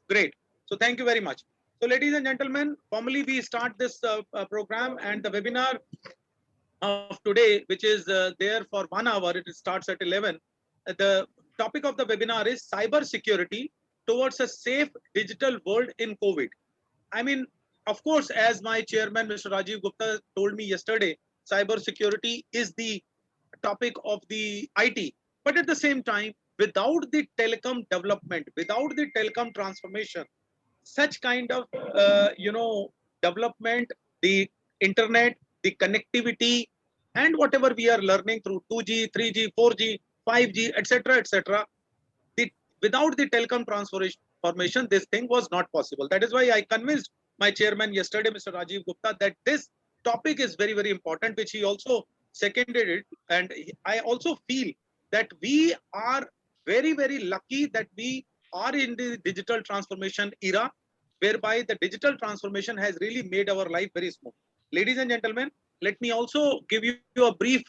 Great. So thank you very much. So ladies and gentlemen, formally we start this program, and the webinar of today, which is there for 1 hour, it starts at 11. The topic of the webinar is cyber security towards a safe digital world in COVID. I mean, of course, as my chairman, Mr. Rajiv Gupta, told me yesterday, cyber security is the topic of the IT. But at the same time, without the telecom development, without the telecom transformation, such kind of development, the internet, the connectivity, and whatever we are learning through 2G, 3G, 4G, 5G, etc., etc., the without the telecom transformation, this thing was not possible. That is why I convinced my chairman yesterday, Mr. Rajiv Gupta, that this topic is very, very important, which he also seconded it. And I also feel that we are very, very lucky that we are in the digital transformation era, whereby the digital transformation has really made our life very smooth. Ladies and gentlemen, let me also give you a brief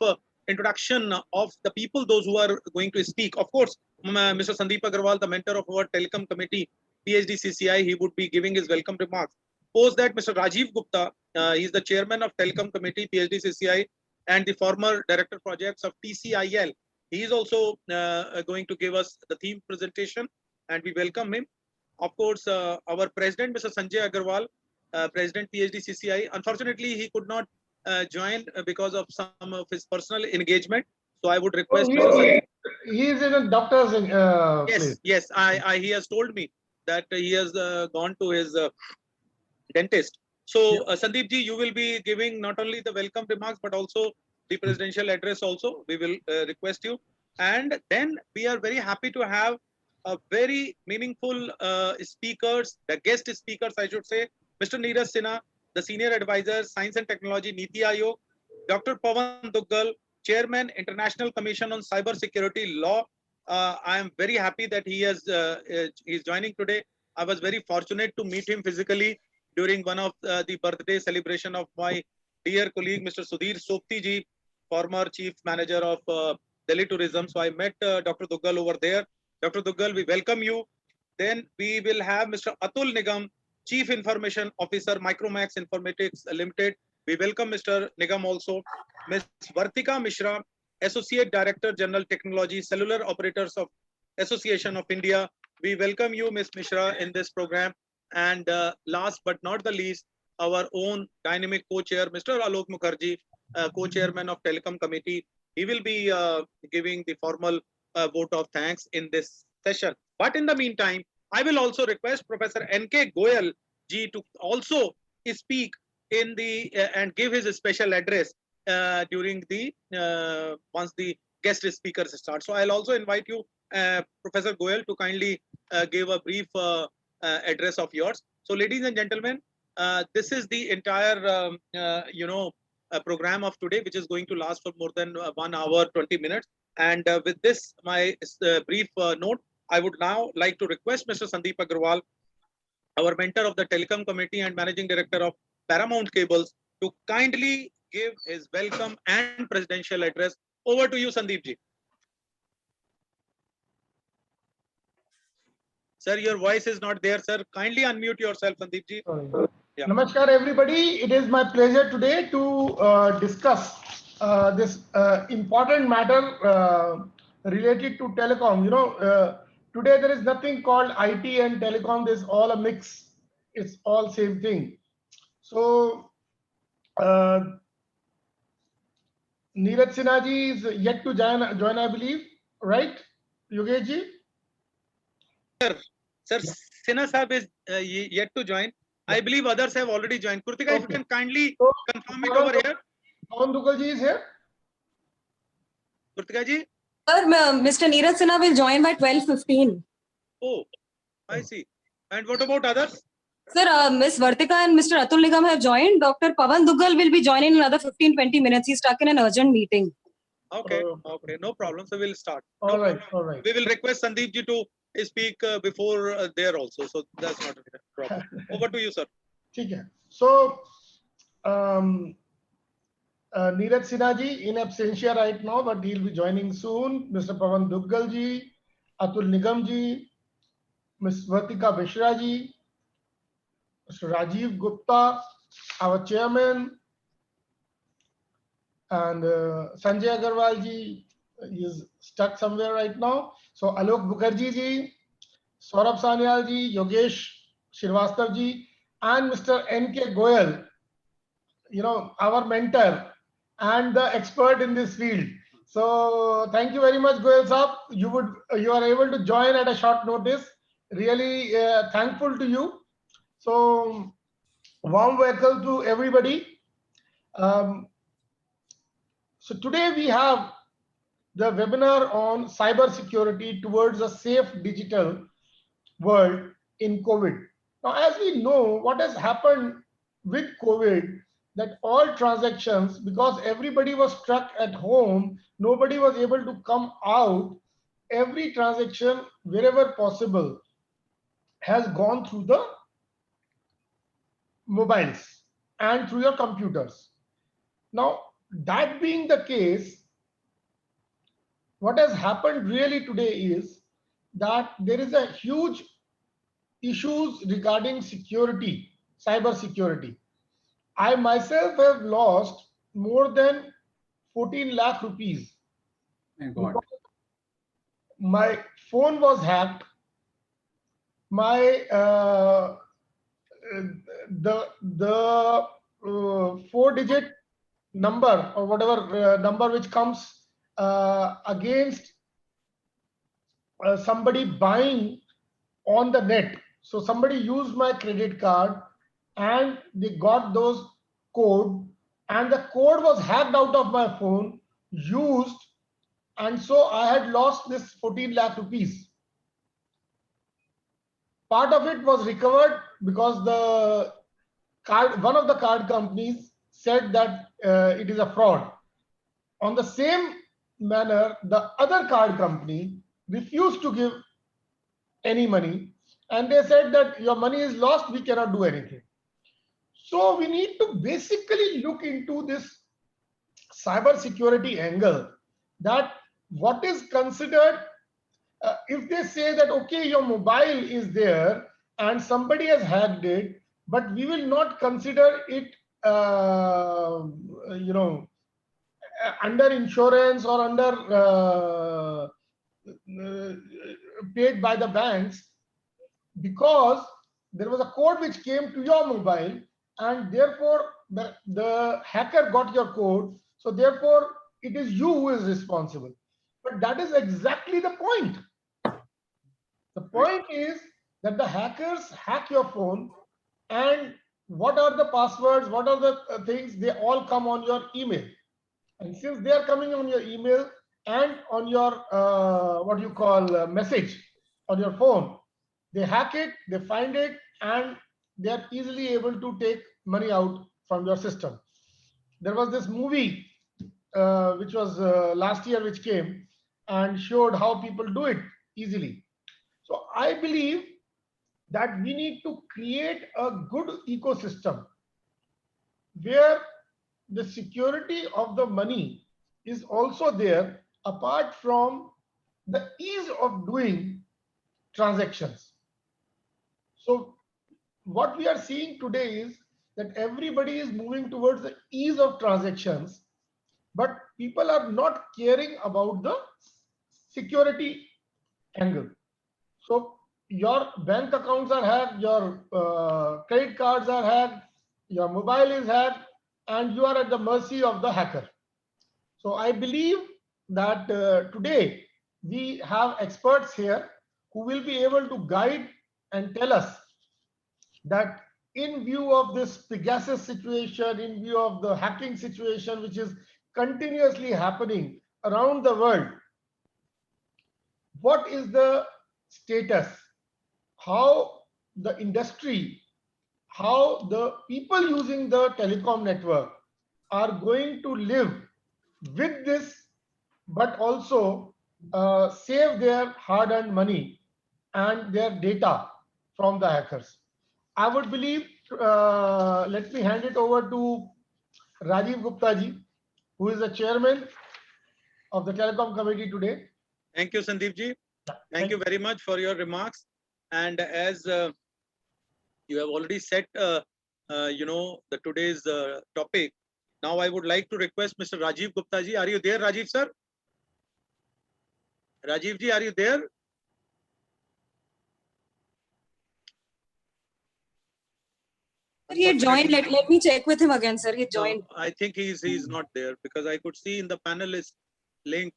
introduction of the people, those who are going to speak. Of course, Mr. Sandeep Agarwal, the mentor of our Telecom Committee, PhD CCI, he would be giving his welcome remarks. Post that, Mr. Rajiv Gupta, he is the chairman of Telecom Committee, PhD CCI, and the former director projects of TCIL. He is also going to give us the theme presentation, and we welcome him. Of course, our president, Mr. Sanjay Agarwal, President PhD CCI. Unfortunately, he could not join because of some of his personal engagement. So I would request Mr. Sanjay. He is in a doctor's Yes, place. yes. He has told me that he has gone to his dentist. So, Sandeep ji, you will be giving not only the welcome remarks but also the presidential address. Also, we will request you, and then we are very happy to have a very meaningful speakers, the guest speakers, I should say, Mr. Neeraj Sinha, the senior advisor, Science and Technology, Niti Aayog, Dr. Pawan Duggal, Chairman, International Commission on Cyber Security Law. I am very happy that he is joining today. I was very fortunate to meet him physically during one of the birthday celebration of my dear colleague, Mr. Sudhir Sopti ji, former chief manager of Delhi Tourism. So I met Dr. Duggal over there. Dr. Duggal, we welcome you. Then we will have Mr. Atul Nigam, Chief Information Officer, Micromax Informatics Limited. We welcome Mr. Nigam also. Ms. Vartika Mishra, Associate Director, General Technology, Cellular Operators of Association of India. We welcome you, Ms. Mishra, in this program. And last but not the least, our own dynamic co-chair, Mr. Alok Mukherjee, co-chairman of Telecom Committee. He will be giving the formal vote of thanks in this session. But in the meantime, I will also request Professor N.K. Goyal ji to also speak in the and give his special address during the once the guest speakers start. So I'll also invite you, Professor Goyal, to kindly give a brief address of yours. So, ladies and gentlemen, this is the entire program of today, which is going to last for more than 1 hour 20 minutes. And with this, my brief note, I would now like to request Mr. Sandeep Agarwal, our mentor of the Telecom Committee and Managing Director of Paramount Cables, to kindly give his welcome and presidential address. Over to you, Sandeep ji. Sir, your voice is not there, sir. Kindly unmute yourself, Sandeep ji. Yeah. Namaskar, everybody. It is my pleasure today to discuss this important matter related to telecom. You know, today there is nothing called IT and telecom. There's all a mix. It's all same thing. So, Neeraj Sinha ji is yet to join, I believe, right? Yogesh ji? Sir, Sinha Sahab is yet to join. I believe others have already joined. Kurtika, if you can kindly confirm it over here. Pawan Duggal ji is here. Kurtika ji? Sir, Mr. Neeraj Sinha will join by 12:15. Oh, I see. And what about others? Sir, Ms. Vartika and Mr. Atul Nigam have joined. Dr. Pawan Duggal will be joining in another 15-20 minutes. He's stuck in an urgent meeting. Okay, okay, no problem. So we'll start. All right, all right. We will request Sandeep ji to speak before there also. So that's not a problem. Over to you, sir. Okay. So, Neeraj Sinha ji in absentia right now, but he'll be joining soon. Mr. Pawan Duggal ji, Atul Nigam ji, Ms. Vartika Mishra ji, Mr. Rajiv Gupta, our chairman, and Sanjay Agarwal ji is stuck somewhere right now. So Alok Mukherjee ji, Saurabh Sanyal ji, Yogesh Srivastava ji, and Mr. N.K. Goyal, our mentor and the expert in this field. So thank you very much, Goyal Saab. You are able to join at a short notice. Really thankful to you. So warm welcome to everybody. So today we have the webinar on cyber security towards a safe digital world in COVID. Now, as we know, what has happened with COVID, that all transactions, because everybody was stuck at home, nobody was able to come out, every transaction, wherever possible, has gone through the mobiles and through your computers. Now, that being the case, what has happened really today is that there is a huge issues regarding security, cyber security. I myself have lost more than 14 lakh rupees. Because my phone was hacked. My the 4-digit number or whatever number which comes against somebody buying on the net. So somebody used my credit card and they got those code, and the code was hacked out of my phone, used, and so I had lost this 14 lakh rupees. Part of it was recovered because the one of the card companies said that it is a fraud. On the same manner, the other card company refused to give any money, and they said that your money is lost, we cannot do anything. So we need to basically look into this cyber security angle, that what is considered, if they say that, okay, your mobile is there and somebody has hacked it, but we will not consider it, under insurance or under paid by the banks, because there was a code which came to your mobile, and therefore the hacker got your code, so therefore it is you who is responsible. But that is exactly the point. The point is that the hackers hack your phone, and what are the passwords, what are the things, they all come on your email. And since they are coming on your email and on your what you call message on your phone, they hack it, they find it, and they are easily able to take money out from your system. There was this movie which was last year, which came and showed how people do it easily. So I believe that we need to create a good ecosystem where the security of the money is also there, apart from the ease of doing transactions. So what we are seeing today is that everybody is moving towards the ease of transactions, but people are not caring about the security angle. So your bank accounts are hacked, your credit cards are hacked, your mobile is hacked, and you are at the mercy of the hacker. So I believe that today we have experts here who will be able to guide and tell us that in view of this Pegasus situation, in view of the hacking situation, which is continuously happening around the world, what is the status, how the industry, how the people using the telecom network are going to live with this, but also save their hard-earned money and their data from the hackers. I would believe, let me hand it over to Rajiv Gupta ji, who is the chairman of the Telecom Committee today. Thank you, Sandeep ji. Thank you very much for your remarks. And as you have already set, the today's topic. Now I would like to request Mr. Rajiv Gupta ji. Are you there, Rajiv sir? Rajiv ji, are you there? Sir, he had joined. Let me check with him again, sir. He joined. No, I think he's not there because I could see in the panelist link,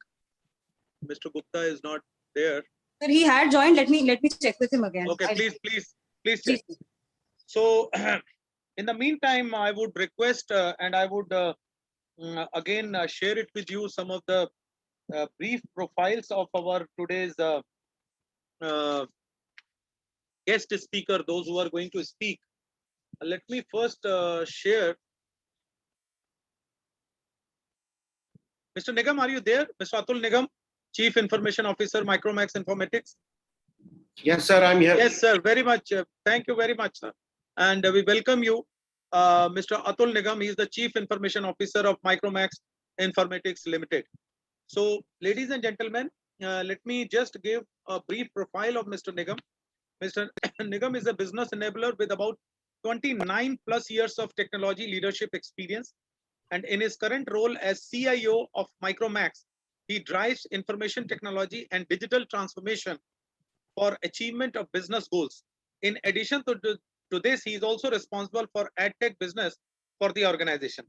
Mr. Gupta is not there. Sir, he had joined. Let me check with him again. Okay, I'll- please check. So, in the meantime, I would request and I would again share it with you some of the brief profiles of our today's guest speaker, those who are going to speak. Let me first share. Mr. Nigam, are you there? Mr. Atul Nigam, Chief Information Officer, Micromax Informatics. Yes, sir, I'm here. Yes, sir. Very much. Thank you very much, sir. And we welcome you, Mr. Atul Nigam. He is the Chief Information Officer of Micromax Informatics Limited. So, ladies and gentlemen, let me just give a brief profile of Mr. Nigam. Mr. Nigam is a business enabler with about 29 plus years of technology leadership experience. And in his current role as CIO of Micromax, he drives information technology and digital transformation for achievement of business goals. In addition to this, he is also responsible for AdTech business for the organization.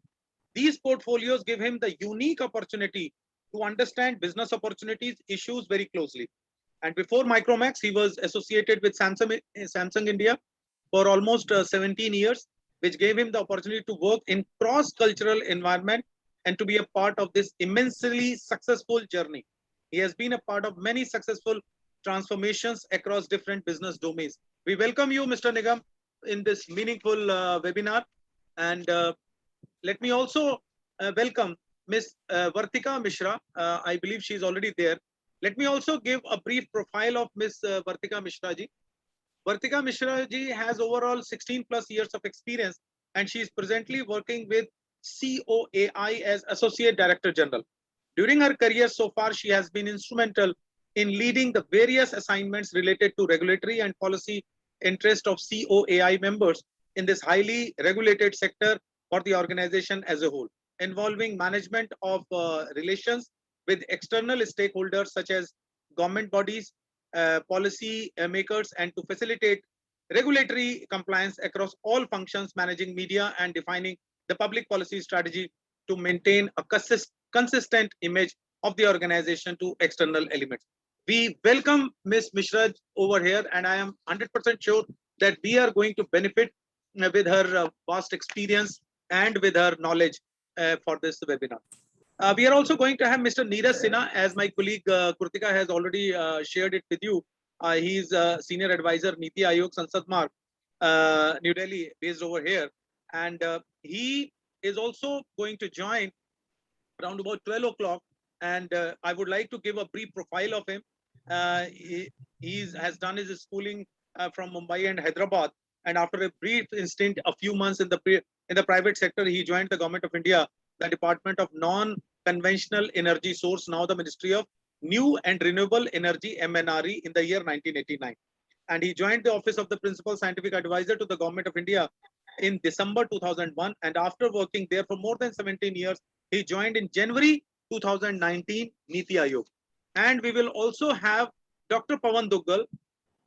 These portfolios give him the unique opportunity to understand business opportunities, issues very closely. And before Micromax, he was associated with Samsung India for almost 17 years, which gave him the opportunity to work in cross-cultural environment and to be a part of this immensely successful journey. He has been a part of many successful transformations across different business domains. We welcome you, Mr. Nigam, in this meaningful webinar. And let me also welcome Ms. Vartika Mishra. I believe she is already there. Let me also give a brief profile of Ms. Vartika Mishra ji. Vartika Mishra ji has overall 16 plus years of experience, and she is presently working with COAI as Associate Director General. During her career so far, she has been instrumental in leading the various assignments related to regulatory and policy interest of COAI members in this highly regulated sector for the organization as a whole, involving management of relations with external stakeholders such as government bodies, policy makers, and to facilitate regulatory compliance across all functions, managing media and defining the public policy strategy to maintain a consistent image of the organization to external elements. We welcome Ms. Mishra over here, and I am 100% sure that we are going to benefit with her vast experience and with her knowledge for this webinar. We are also going to have Mr. Neeraj Sinha, as my colleague Krutika has already shared it with you. He is a senior advisor, Niti Aayog Sansad Marg, New Delhi, based over here. And he is also going to join around about 12 o'clock. And I would like to give a brief profile of him. He has done his schooling from Mumbai and Hyderabad. And after a brief stint, a few months in the private sector, he joined the Government of India, the Department of Non-Conventional Energy Source, now the Ministry of New and Renewable Energy, MNRE, in the year 1989. And he joined the office of the Principal Scientific Advisor to the Government of India in December 2001. And after working there for more than 17 years, he joined in January 2019 Niti Aayog. And we will also have Dr. Pavan Duggal.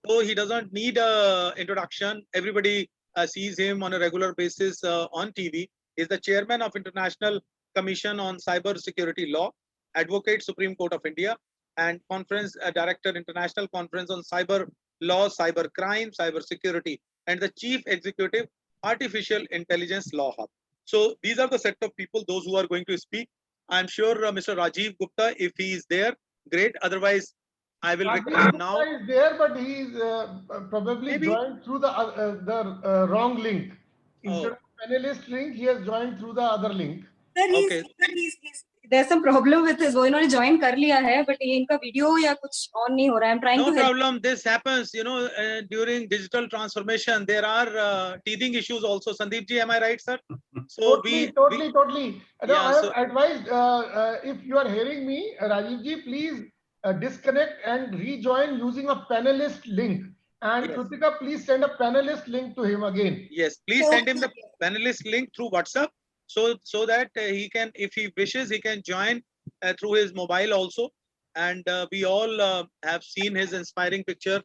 So he doesn't need an introduction. Everybody sees him on a regular basis on TV. He is the chairman of International Commission on Cyber Security Law, Advocate Supreme Court of India, and Conference Director, International Conference on Cyber Law, Cyber Crime, Cyber Security, and the Chief Executive, Artificial Intelligence Law Hub. So these are the set of people, those who are going to speak. I'm sure Mr. Rajiv Gupta, if he is there, great. Otherwise, I will request now. He is there, but he is probably Maybe. joined through the wrong link. Instead Oh. of panelist link, he has joined through the other link. Sir, Okay. there's some problem with his. वो इन्होंने join कर लिया है, but ये इनका video या कुछ on नहीं हो रहा है. I'm trying No to help. problem. This happens, during digital transformation. There are teething issues also. Sandeep ji, am I right, sir? So Totally. No, Yeah, I have so- advised, if you are hearing me, Rajiv ji, please disconnect and rejoin using a panelist link. And Yes. Krutika, please send a panelist link to him again. Yes, please send him the panelist link through WhatsApp so that he can, if he wishes, he can join through his mobile also. And we all have seen his inspiring picture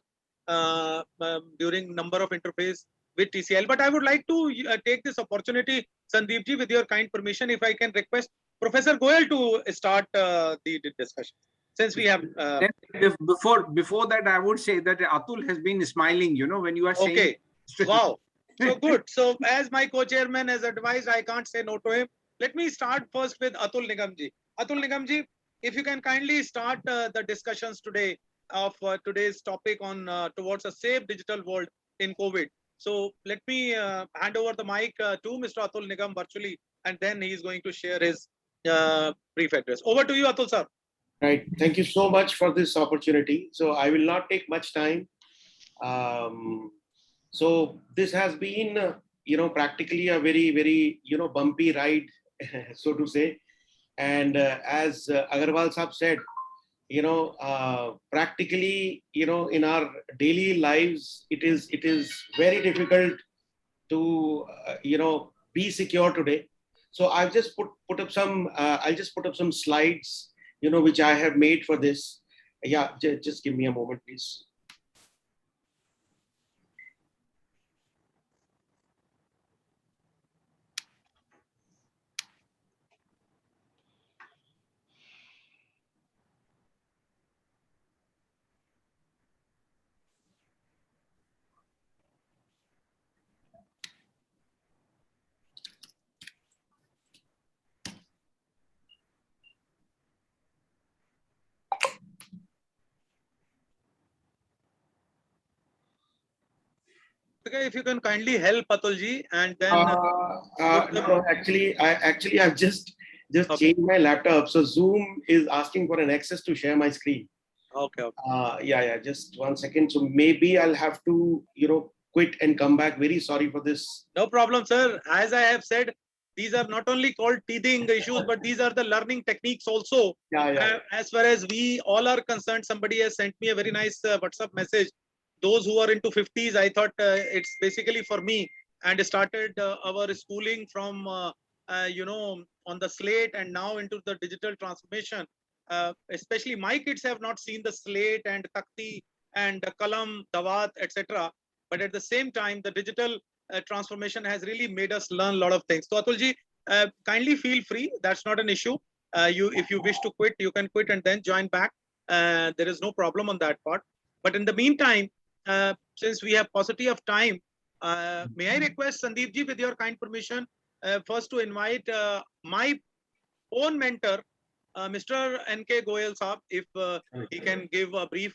during number of interface with TCL. But I would like to take this opportunity, Sandeep ji, with your kind permission, if I can request Professor Goyal to start the discussion. Since we have Before that, I would say that Atul has been smiling, you know, when you are saying. okay. Wow. So good. So as my co-chairman has advised, I can't say no to him. Let me start first with Atul Nigam ji. Atul Nigam ji, if you can kindly start the discussions today of today's topic on towards a safe digital world in COVID. So let me hand over the mic to Mr. Atul Nigam virtually, and then he is going to share his brief address. Over to you, Atul sir. Right. Thank you so much for this opportunity. So I will not take much time. So this has been, practically a very, very, bumpy ride, so to say. And as Agarwal Saab said, practically, in our daily lives, it is very difficult to, be secure today. So I've just put up some, I'll just put up some slides, which I have made for this. Yeah, just give me a moment, please. Okay, if you can kindly help Atul ji, and then No, I've just Okay. changed my laptop. So Zoom is asking for an access to share my screen. okay. Yeah, just 1 second. So maybe I'll have to, quit and come back. Very sorry for this. No problem, sir. As I have said, these are not only called teething issues, but these are the learning techniques also. Yeah. As far as we all are concerned, somebody has sent me a very nice WhatsApp message. Those who are into 50s, I thought it's basically for me, and started our schooling from, on the slate and now into the digital transformation. Especially my kids have not seen the slate and takti and kalam, dawat, etc. But at the same time, the digital transformation has really made us learn a lot of things. So Atulji, kindly feel free. That's not an issue. If you wish to quit, you can quit and then join back. There is no problem on that part. But in the meantime, since we have paucity of time, may I request Sandeep ji, with your kind permission, first to invite my own mentor, Mr. N.K. Goyal Saab, if he can give a brief.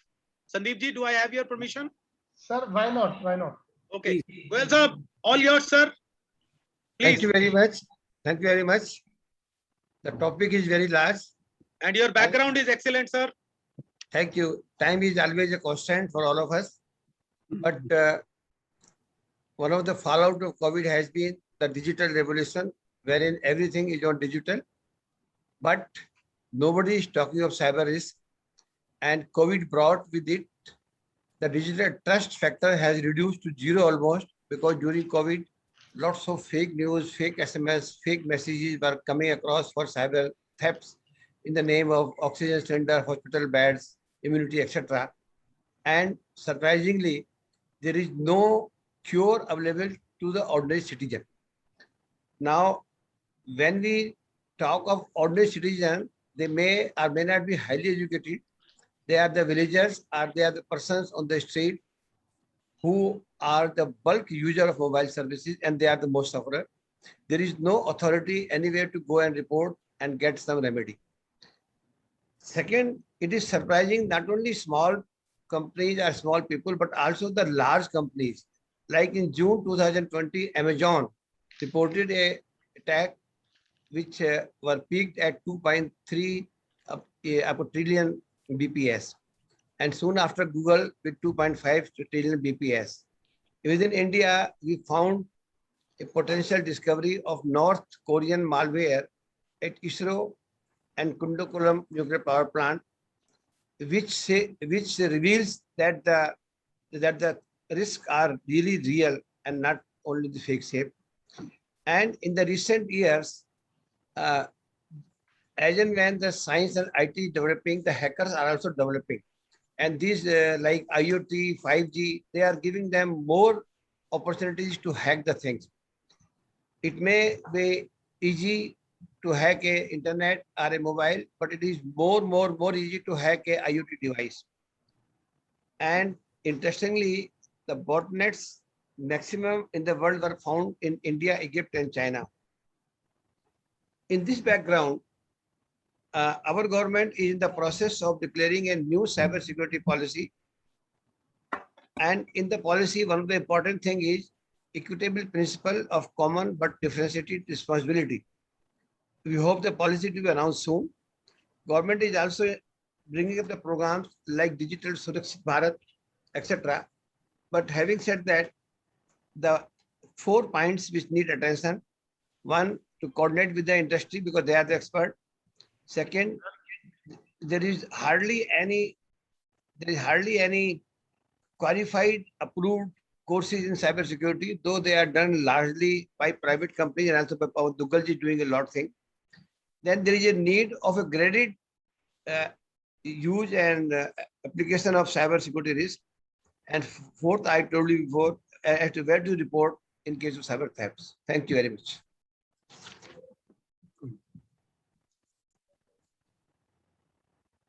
Sandeep ji, do I have your permission? Sir, why not? Why not? Okay. Well, sir, all yours, sir. Please. Thank you very much. Thank you very much. The topic is very large. And your background is excellent, sir. Thank you. Time is always a constant for all of us. But one of the fallout of COVID has been the digital revolution, wherein everything is on digital. But nobody is talking of cyber risk. And COVID brought with it the digital trust factor has reduced to zero almost, because during COVID, lots of fake news, fake SMS, fake messages were coming across for cyber thefts in the name of oxygen cylinder, hospital beds, immunity, etc. And surprisingly, there is no cure available to the ordinary citizen. Now, when we talk of ordinary citizen, they may or may not be highly educated. They are the villagers, or they are the persons on the street who are the bulk user of mobile services, and they are the most sufferer. There is no authority anywhere to go and report and get some remedy. Second, it is surprising not only small companies or small people, but also the large companies. Like in June 2020, Amazon reported a attack which were peaked at 2.3 trillion BPS, and soon after Google with 2.5 trillion BPS. Within India, we found a potential discovery of North Korean malware at ISRO and Kundakulam nuclear power plant, which reveals that the risks are really real and not only the fake shape. And in the recent years, uh, as and when the science and IT developing, the hackers are also developing. And these like IoT, 5G, they are giving them more opportunities to hack the things. It may be easy to hack a internet or a mobile, but it is more easy to hack a IoT device. And interestingly, the botnets maximum in the world were found in India, Egypt, and China. In this background, our government is in the process of declaring a new cybersecurity policy. And in the policy, one of the important thing is equitable principle of common but differentiated responsibility. We hope the policy to be announced soon. Government is also bringing up the programs like Digital Surakshit Bharat, etc. But having said that, the 4 points which need attention: one, to coordinate with the industry because they are the expert. Second, there is hardly any qualified, approved courses in cybersecurity, though they are done largely by private companies and also by Pawan Duggal ji doing a lot of things. Then there is a need of a graded use and application of cybersecurity risk. And fourth, I told you before, as to where to report in case of cyber thefts. Thank you very much.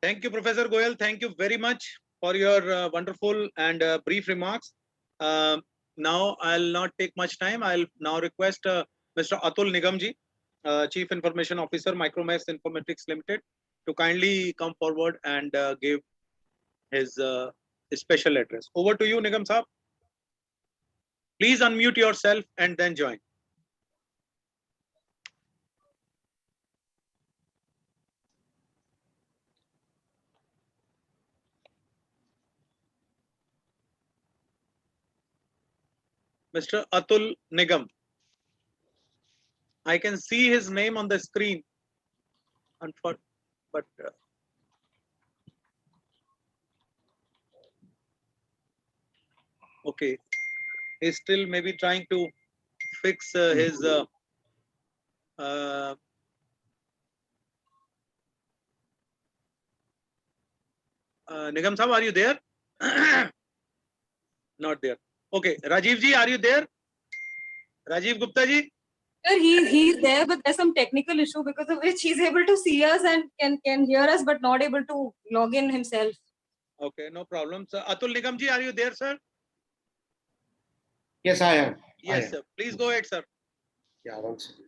Thank you, Professor Goyal. Thank you very much for your wonderful and brief remarks. Now, I'll not take much time. I'll now request Mr. Atul Nigamji, Chief Information Officer, Micromax Informatics Limited, to kindly come forward and give his special address. Over to you, Nigam Saab. Please unmute yourself and then join. Mr. Atul Nigam. I can see his name on the screen. But okay, he's still maybe trying to fix his Nigam Saab, are you there? Not there. Okay, Rajiv ji, are you there? Rajiv Gupta ji? Sir, he's there, but there's some technical issue because of which he's able to see us and can hear us, but not able to log in himself. Okay, no problem. So, Atul Nigam ji, are you there, sir? Yes, I am. Yes, I am. sir. Please go ahead, sir. Yeah, 1 second.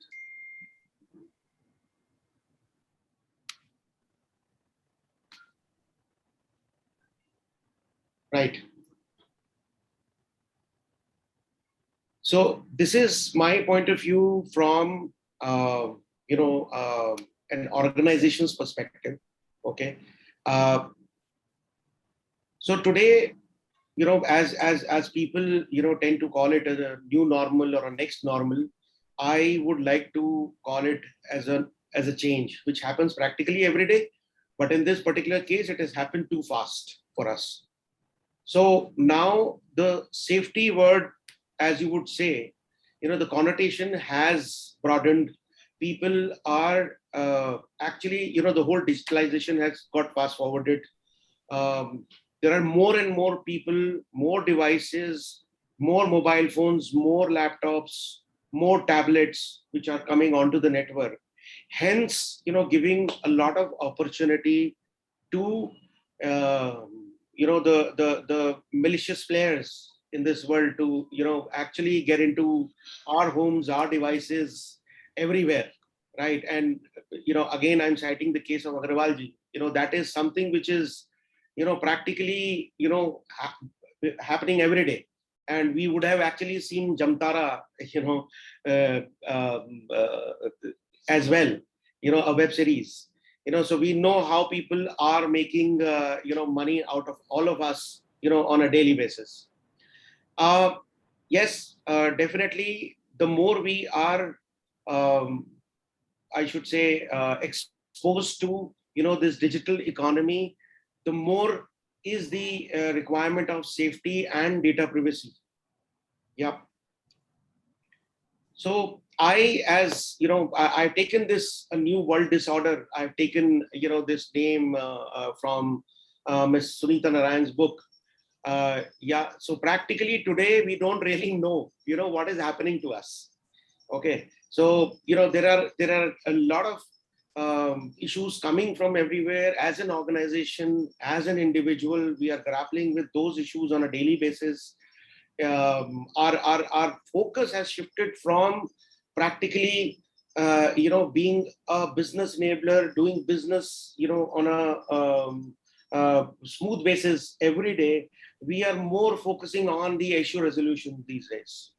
Right. So this is my point of view from an organization's perspective. Okay. So today, as people tend to call it as a new normal or a next normal, I would like to call it as a change, which happens practically every day. But in this particular case, it has happened too fast for us. So now the safety word, as you would say, the connotation has broadened. People are actually, the whole digitalization has got fast forwarded. There are more and more people, more devices, more mobile phones, more laptops, more tablets, which are coming onto the network. Hence, giving a lot of opportunity to, the malicious players in this world to, actually get into our homes, our devices, everywhere, right? And, again, I'm citing the case of Agarwal ji. That is something which is, practically, happening every day. And we would have actually seen Jamtara, as well, a web series. So we know how people are making, money out of all of us, on a daily basis. Yes, definitely. The more we are, I should say, exposed to, this digital economy, the more is the requirement of safety and data privacy. Yeah. So as you know, I've taken this a new world disorder. I've taken, you know, this name from Ms. Sunita Narayan's book. Yeah. So practically today we don't really know, you know, what is happening to us. Okay. So, you know, there are a lot of issues coming from everywhere. As an organization, as an individual, we are grappling with those issues on a daily basis. Our focus has shifted from practically, you know, being a business enabler, doing business, you know, on a smooth basis every day. We are more focusing on the issue resolution these days.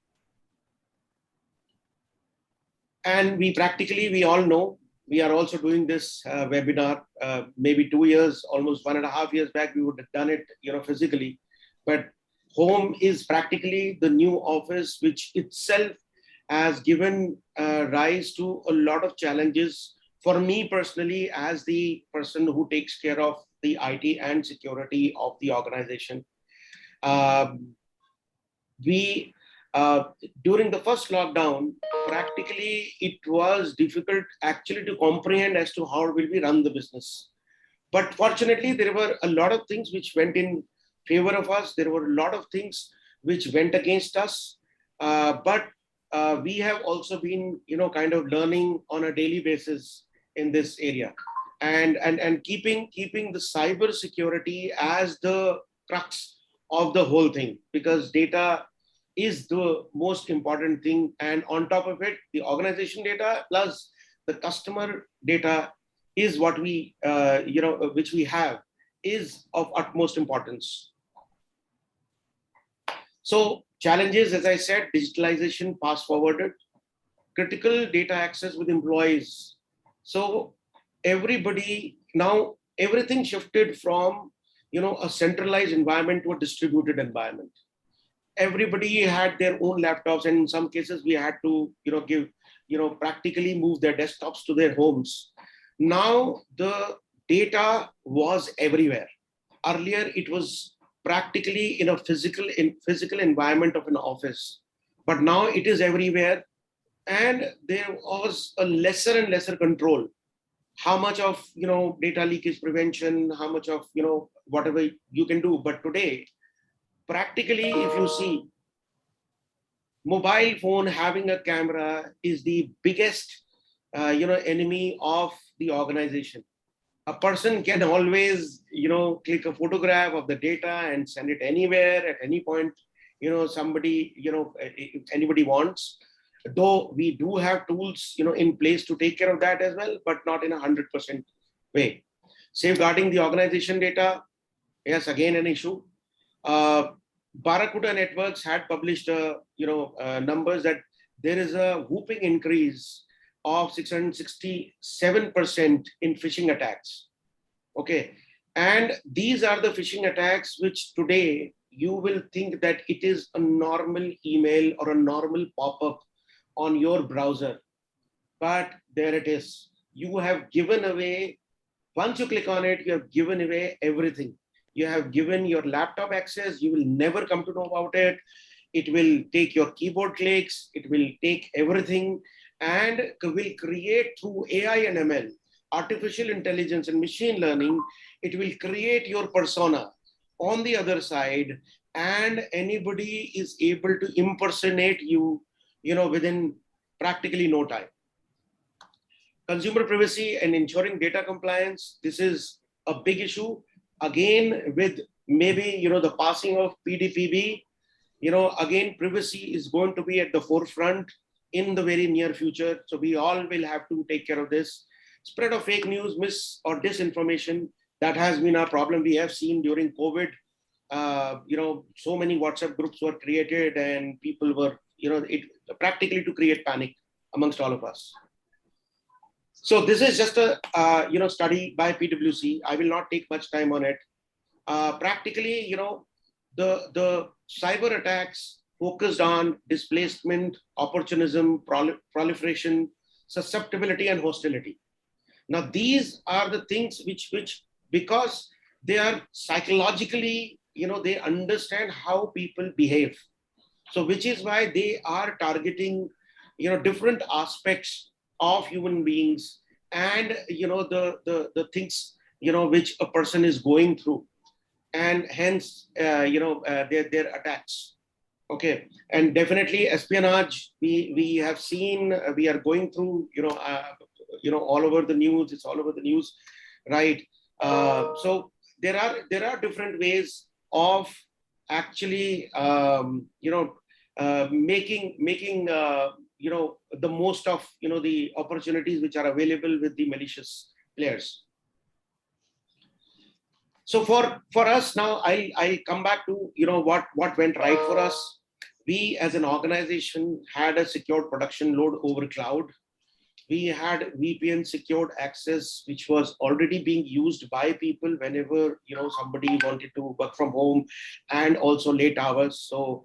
And we all know, we are also doing this webinar, maybe 2 years, almost 1.5 years back, we would have done it, you know, physically. But home is practically the new office, which itself has given rise to a lot of challenges for me personally, as the person who takes care of the IT and security of the organization. During the first lockdown, practically it was difficult actually to comprehend as to how will we run the business. But fortunately, there were a lot of things which went in favor of us. There were a lot of things which went against us. But we have also been, you know, kind of learning on a daily basis in this area, and keeping the cyber security as the crux of the whole thing, because data is the most important thing. And on top of it, the organization data plus the customer data is what we, you know, which we have, is of utmost importance. So challenges, as I said, digitalization fast forwarded, critical data access with employees. So everybody now, everything shifted from, you know, a centralized environment to a distributed environment. Everybody had their own laptops, and in some cases we had to, you know, give, you know, practically move their desktops to their homes. Now the data was everywhere. Earlier it was practically in a physical environment of an office, but now it is everywhere. And there was a lesser and lesser control. How much of, you know, data leakage prevention, how much of, you know, whatever you can do. But today, practically, if you see, mobile phone having a camera is the biggest, you know, enemy of the organization. A person can always, you know, click a photograph of the data and send it anywhere at any point, you know, somebody, you know, if anybody wants. Though we do have tools, you know, in place to take care of that as well, but not in 100% way. Safeguarding the organization data, yes, again an issue. Barracuda Networks had published, you know, numbers that there is a whooping increase of 667% in phishing attacks. Okay, and these are the phishing attacks which today you will think that it is a normal email or a normal pop-up on your browser, but there it is. You have given away, once you click on it, you have given away everything. You have given your laptop access, you will never come to know about it. It will take your keyboard clicks, it will take everything, and will create through AI and ML, artificial intelligence and machine learning, it will create your persona on the other side, and anybody is able to impersonate you, you know, within practically no time. Consumer privacy and ensuring data compliance, this is a big issue. Again, with maybe, you know, the passing of PDPB, you know, again, privacy is going to be at the forefront in the very near future. So we all will have to take care of this. Spread of fake news, mis or disinformation, that has been a problem we have seen during COVID. You know, so many WhatsApp groups were created and people were, you know, it practically to create panic amongst all of us. So this is just a, you know, study by PwC. I will not take much time on it. Practically, you know, the cyber attacks focused on displacement, opportunism, proliferation, susceptibility, and hostility. Now, these are the things which because they are psychologically, they understand how people behave. So which is why they are targeting, different aspects of human beings and, the things, which a person is going through, and hence, their attacks. Okay. And definitely espionage, we have seen, we are going through, all over the news, it's all over the news, right? So there are different ways of actually, making the most of, the opportunities which are available with the malicious players. So for us now, I'll come back to, what went right for us. We as an organization had a secured production load over cloud. We had VPN secured access, which was already being used by people whenever, somebody wanted to work from home, and also late hours. So,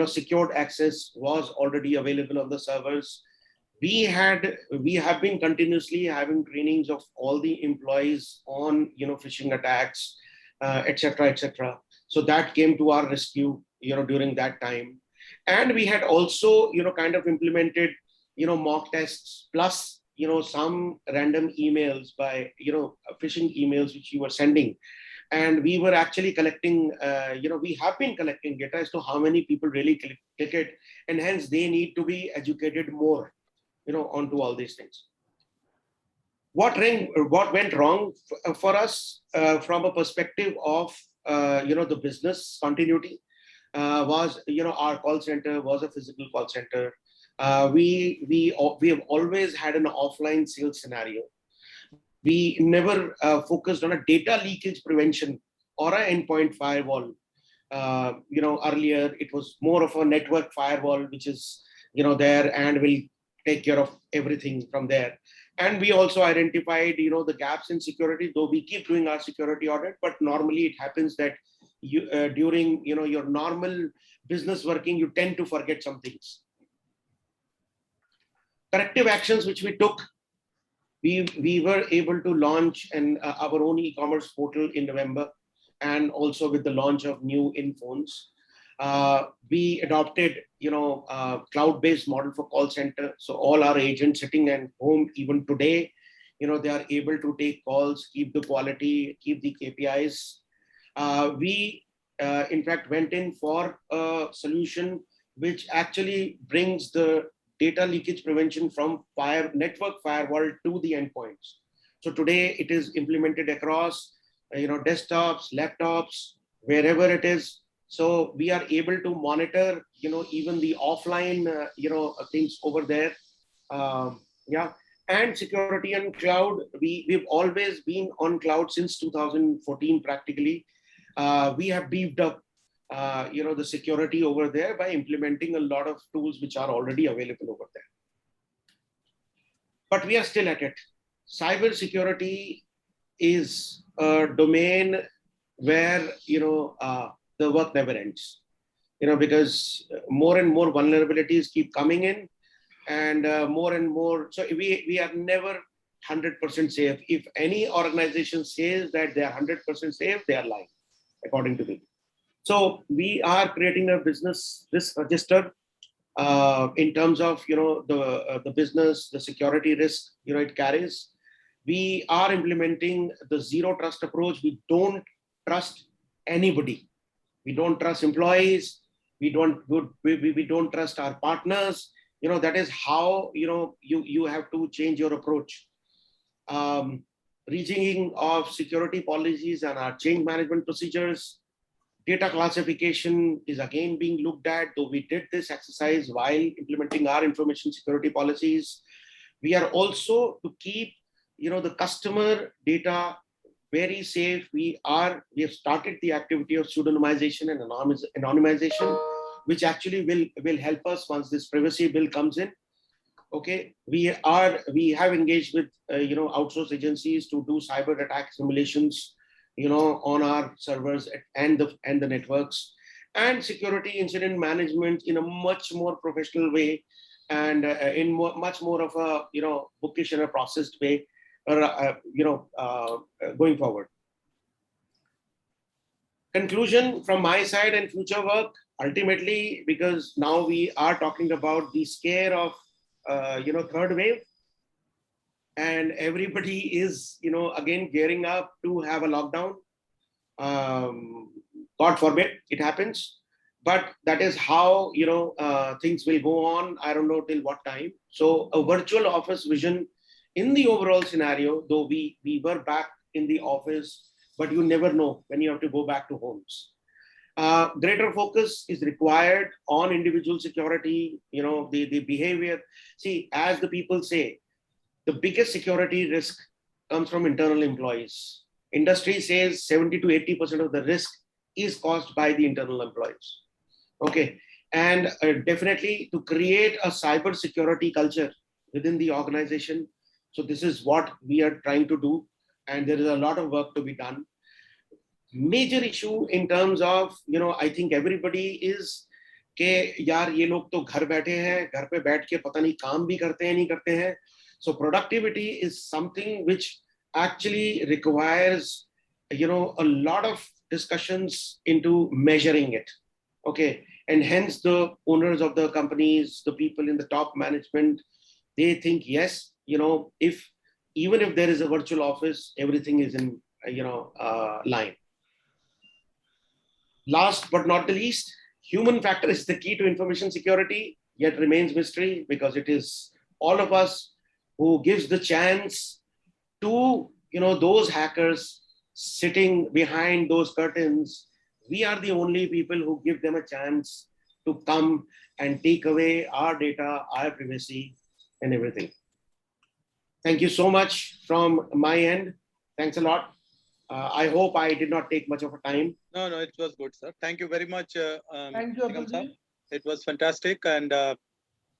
secured access was already available on the servers. We have been continuously having trainings of all the employees on, phishing attacks, etc., etc. So that came to our rescue, during that time. And we had also, kind of implemented, mock tests, plus, some random emails by, phishing emails which you were sending. And we were actually collecting, we have been collecting data as to how many people really click it, and hence they need to be educated more, onto all these things. What went wrong for us from a perspective of, the business continuity was, our call center was a physical call center. We have always had an offline sales scenario. We never focused on a data leakage prevention or an endpoint firewall. Earlier it was more of a network firewall, which is, there and will take care of everything from there. And we also identified, the gaps in security, though we keep doing our security audit, but normally it happens that you, during, your normal business working, you tend to forget some things. Corrective actions which we took, we were able to launch our own e-commerce portal in November, and also with the launch of new InPhones. We adopted, cloud-based model for call center. So all our agents sitting at home, even today, they are able to take calls, keep the quality, keep the KPIs. We, in fact, went in for a solution which actually brings the data leakage prevention from network firewall to the endpoints. So today it is implemented across, desktops, laptops, wherever it is. So we are able to monitor, even the offline, things over there. Yeah. And security and cloud, we've always been on cloud since 2014 practically. We have beefed up, the security over there by implementing a lot of tools which are already available over there. But we are still at it. Cyber security is a domain where, the work never ends, because more and more vulnerabilities keep coming in, and more and more. So we are never 100% safe. If any organization says that they are 100% safe, they are lying, according to me. So we are creating a business risk register in terms of, the business, the security risk, it carries. We are implementing the zero trust approach. We don't trust anybody. We don't trust employees. We don't trust our partners. That is how, you have to change your approach. Rejigging of security policies and our change management procedures. Data classification is again being looked at, though we did this exercise while implementing our information security policies. We are also to keep, the customer data very safe. We have started the activity of pseudonymization and anonymization, which actually will help us once this privacy bill comes in. Okay, we have engaged with, outsourced agencies to do cyber attack simulations, on our servers and the networks, and security incident management in a much more professional way, and much more of a, bookish and a processed way, going forward. conclusion from my side and future work, ultimately, because now we are talking about the scare of, third wave, and everybody is, again gearing up to have a lockdown. God forbid it happens, but that is how, things will go on. I don't know till what time. So a virtual office vision in the overall scenario, though we were back in the office, but you never know when you have to go back to homes. Greater focus is required on individual security, the behavior. See, as the people say, the biggest security risk comes from internal employees. Industry says 70 to 80% of the risk is caused by the internal employees. Okay. And definitely to create a cyber security culture within the organization. So this is what we are trying to do. And there is a lot of work to be done. Major issue in terms of, I think everybody is कि यार ये लोग तो घर बैठे हैं, घर पे बैठ के पता नहीं काम भी करते हैं नहीं करते हैं. So productivity is something which actually requires, a lot of discussions into measuring it. Okay. And hence the owners of the companies, the people in the top management, they think, yes, even if there is a virtual office, everything is in, line. Last but not the least, human factor is the key to information security, yet remains mystery because it is all of us who gives the chance to, those hackers sitting behind those curtains. We are the only people who give them a chance to come and take away our data, our privacy and everything. Thank you so much from my end. Thanks a lot. I hope I did not take much of a time. No, it was good, sir. Thank you very much. Thank you, Nigam Atul sir. ji. It was fantastic. And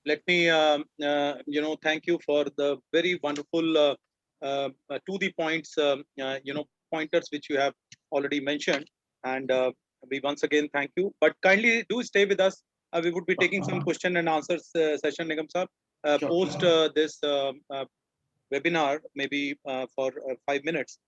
let me, thank you for the very wonderful, to the points, pointers which you have already mentioned. And we once again thank you. But kindly do stay with us. We would be taking some question and answers session, Nigam sir, Sure. post this webinar, maybe for 5 minutes.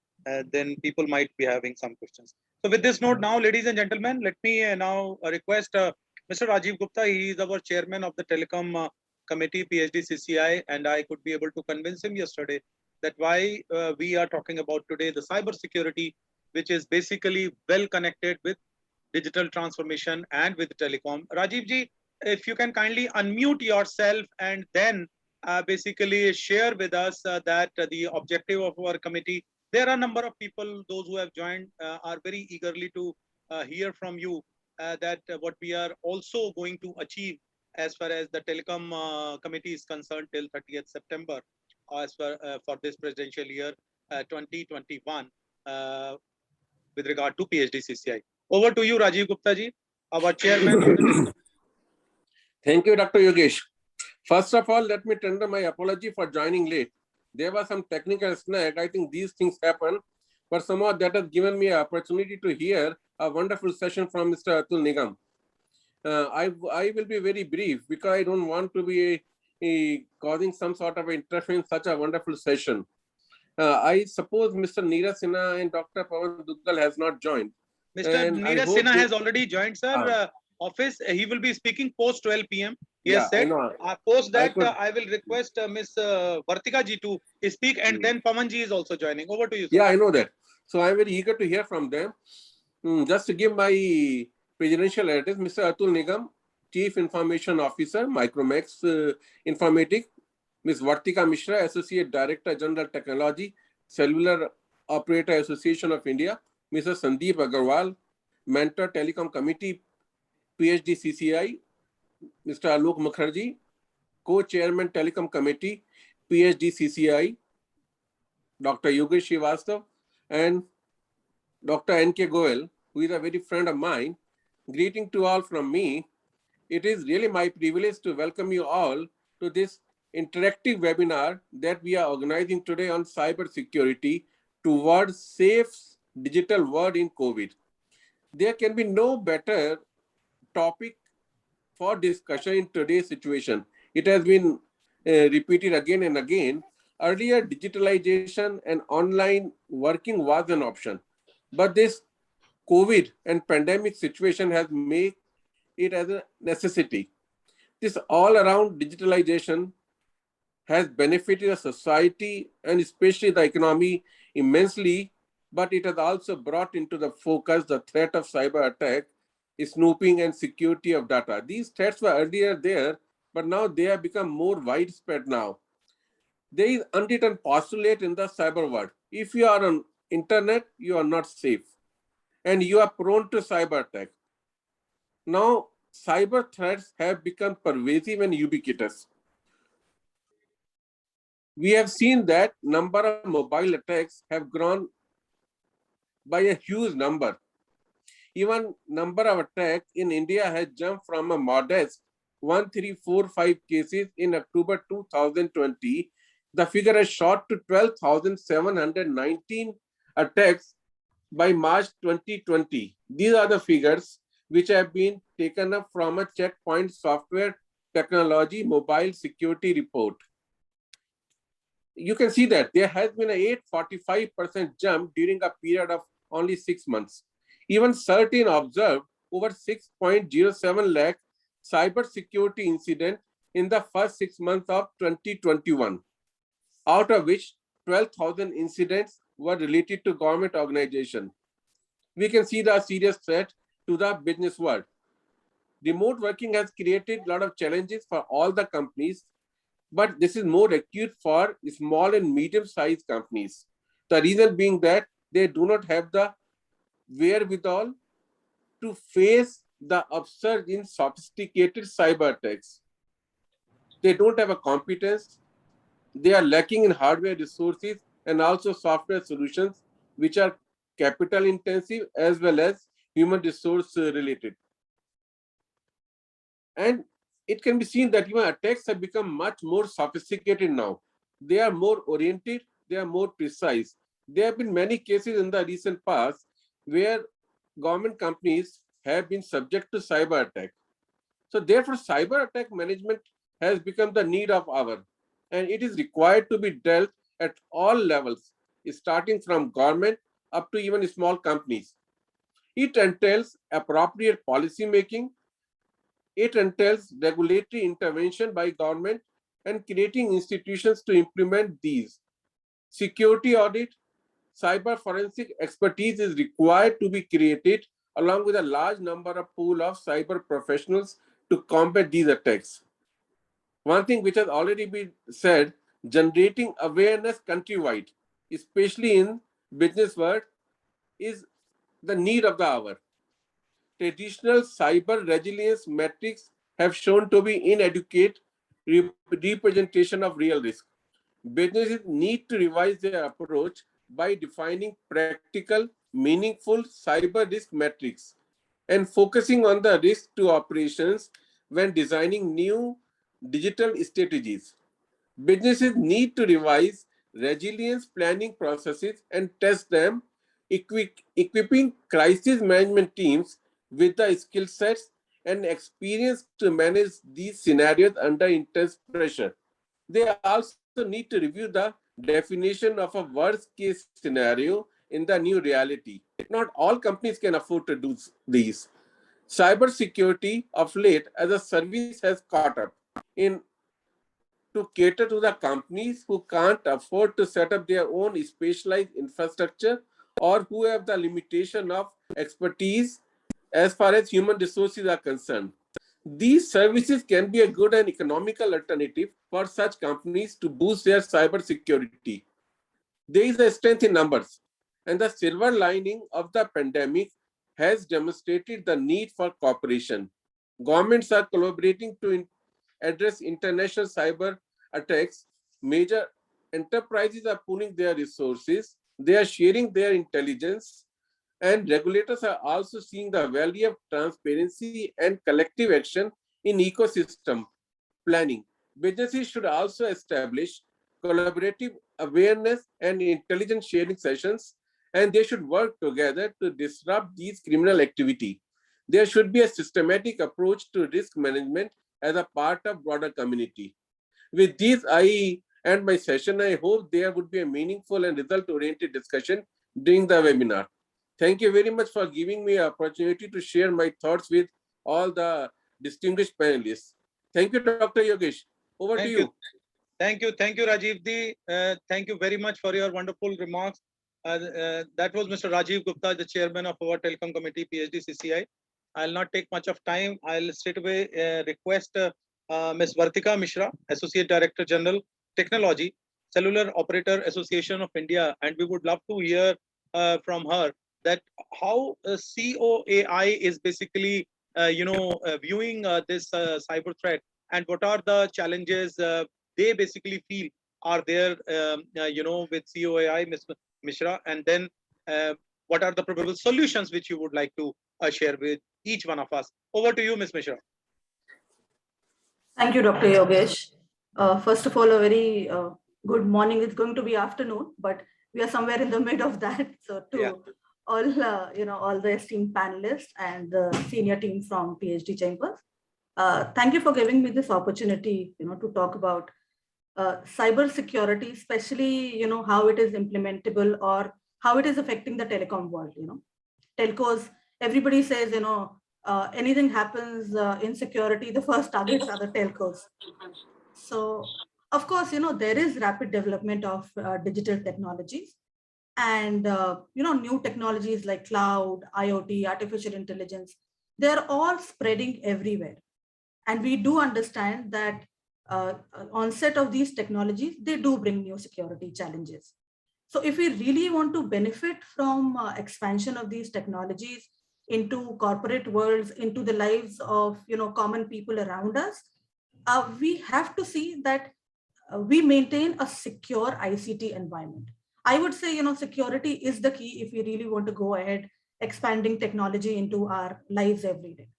Then people might be having some questions. So with this note now, ladies and gentlemen, let me now request Mr. Rajiv Gupta. He is our chairman of the Telecom Committee, PhD CCI, and I could be able to convince him yesterday that why we are talking about today the cyber security, which is basically well connected with digital transformation and with telecom. Rajiv ji, if you can kindly unmute yourself and then basically share with us that the objective of our committee. There are a number of people, those who have joined are very eagerly to hear from you that what we are also going to achieve as far as the telecom committee is concerned till 30th September as for this presidential year 2021 with regard to PhD CCI. Over to you, Rajiv Gupta ji, our chairman of the Thank you, Dr. Yogesh. First of all, let me tender my apology for joining late. There was some technical snag. I think these things happen, but somehow that has given me an opportunity to hear a wonderful session from Mr. Atul Nigam. I will be very brief because I don't want to be causing some sort of interference in such a wonderful session. I suppose Mr. Neeraj Sinha and Dr. Pawan Duggal has not joined. Mr. Neeraj Sinha has already joined, sir. Office. He will be speaking post 12 p.m. He has said. Post that, I will request Ms. Vartika ji to speak, and then Pawan ji is also joining. Over to you, sir. Yeah, I know that. So I'm very eager to hear from them. Just to give my presidential address, Mr. Atul Nigam, Chief Information Officer, Micromax Informatics, Ms. Vartika Mishra, Associate Director, General Technology, Cellular Operator Association of India, Mr. Sandeep Agarwal, Mentor Telecom Committee, PhD CCI, Mr. Alok Mukherjee, Co-Chairman Telecom Committee, PhD CCI, Dr. Yogesh Srivastava, and Dr. N.K. Goel, who is a very friend of mine. Greeting to all from me. It is really my privilege to welcome you all to this interactive webinar that we are organizing today on cyber security towards safe digital world in COVID. There can be no better topic for discussion in today's situation. It has been repeated again and again. Earlier, digitalization and online working was an option, but this COVID and pandemic situation has made it as a necessity. This all-around digitalization has benefited the society and especially the economy immensely, but it has also brought into the focus the threat of cyber attack, snooping, and security of data. These threats were earlier there, but now they have become more widespread now. There is unwritten postulate in the cyber world. If you are on internet, you are not safe and you are prone to cyber attack. Now, cyber threats have become pervasive and ubiquitous. We have seen that number of mobile attacks have grown by a huge number. Even number of attacks in India has jumped from a modest 1345 cases in October 2020. The figure has shot to 12,719 attacks by March 2020. These are the figures which have been taken up from a Checkpoint Software Technology Mobile Security Report. You can see that there has been an 845% jump during a period of only 6 months. Even CERT-In observed over 6.07 lakh cyber security incidents in the first 6 months of 2021, out of which 12,000 incidents were related to government organizations. We can see the serious threat to the business world. Remote working has created a lot of challenges for all the companies, but this is more acute for small and medium-sized companies. The reason being that they do not have the wherewithal to face the upsurge in sophisticated cyber attacks. They don't have a competence. They are lacking in hardware resources and also software solutions, which are capital intensive as well as human resource related. And it can be seen that even attacks have become much more sophisticated now. They are more oriented, they are more precise. There have been many cases in the recent past where government companies have been subject to cyber attack. So therefore, cyber attack management has become the need of hour, and it is required to be dealt at all levels, starting from government up to even small companies. It entails appropriate policy making. It entails regulatory intervention by government and creating institutions to implement these. Security audit, cyber forensic expertise is required to be created along with a large number of pool of cyber professionals to combat these attacks. One thing which has already been said, generating awareness countrywide, especially in business world, is the need of the hour. Traditional cyber resilience metrics have shown to be inadequate representation of real risk. Businesses need to revise their approach by defining practical, meaningful cyber risk metrics and focusing on the risk to operations when designing new digital strategies. Businesses need to revise resilience planning processes and test them, equipping crisis management teams with the skill sets and experience to manage these scenarios under intense pressure. They also need to review the definition of a worst case scenario in the new reality. Not all companies can afford to do these. Cybersecurity of late as a service has caught up in to cater to the companies who can't afford to set up their own specialized infrastructure or who have the limitation of expertise as far as human resources are concerned. These services can be a good and economical alternative for such companies to boost their cyber security. There is a strength in numbers, and the silver lining of the pandemic has demonstrated the need for cooperation. Governments are collaborating to address international cyber attacks. Major enterprises are pooling their resources, they are sharing their intelligence, and regulators are also seeing the value of transparency and collective action in ecosystem planning. Businesses should also establish collaborative awareness and intelligence sharing sessions, and they should work together to disrupt these criminal activity. There should be a systematic approach to risk management as a part of broader community. With this, I end my session. I hope there would be a meaningful and result-oriented discussion during the webinar. Thank you very much for giving me an opportunity to share my thoughts with all the distinguished panelists. Thank you, Dr. Yogesh. Over to Thank you. you. Thank you, Rajiv Ji. Thank you very much for your wonderful remarks. That was Mr. Rajiv Gupta, the chairman of our Telecom Committee, PhD CCI. I'll not take much of time. I'll straight away request Ms. Vartika Mishra, Associate Director General, Technology, Cellular Operator Association of India, and we would love to hear from her that how COAI is basically, viewing this cyber threat, and what are the challenges they basically feel are there, with COAI, Ms. Mishra, and then what are the probable solutions which you would like to share with each one of us. Over to you, Ms. Mishra. Thank you, Dr. Yogesh. First of all, a very good morning. It's going to be afternoon, but we are somewhere in the mid of that. So to all, all the esteemed panelists and the senior team from PhD Chambers, thank you for giving me this opportunity, to talk about cyber security, especially, how it is implementable or how it is affecting the telecom world. Telcos, everybody says, anything happens in security, the first targets are the telcos. So, of course, there is rapid development of digital technologies, and new technologies like cloud, IoT, artificial intelligence, they're all spreading everywhere. And we do understand that onset of these technologies, they do bring new security challenges. So if we really want to benefit from expansion of these technologies into corporate worlds, into the lives of common people around us, we have to see that we maintain a secure ICT environment. I would say, security is the key if we really want to go ahead expanding technology into our lives every day.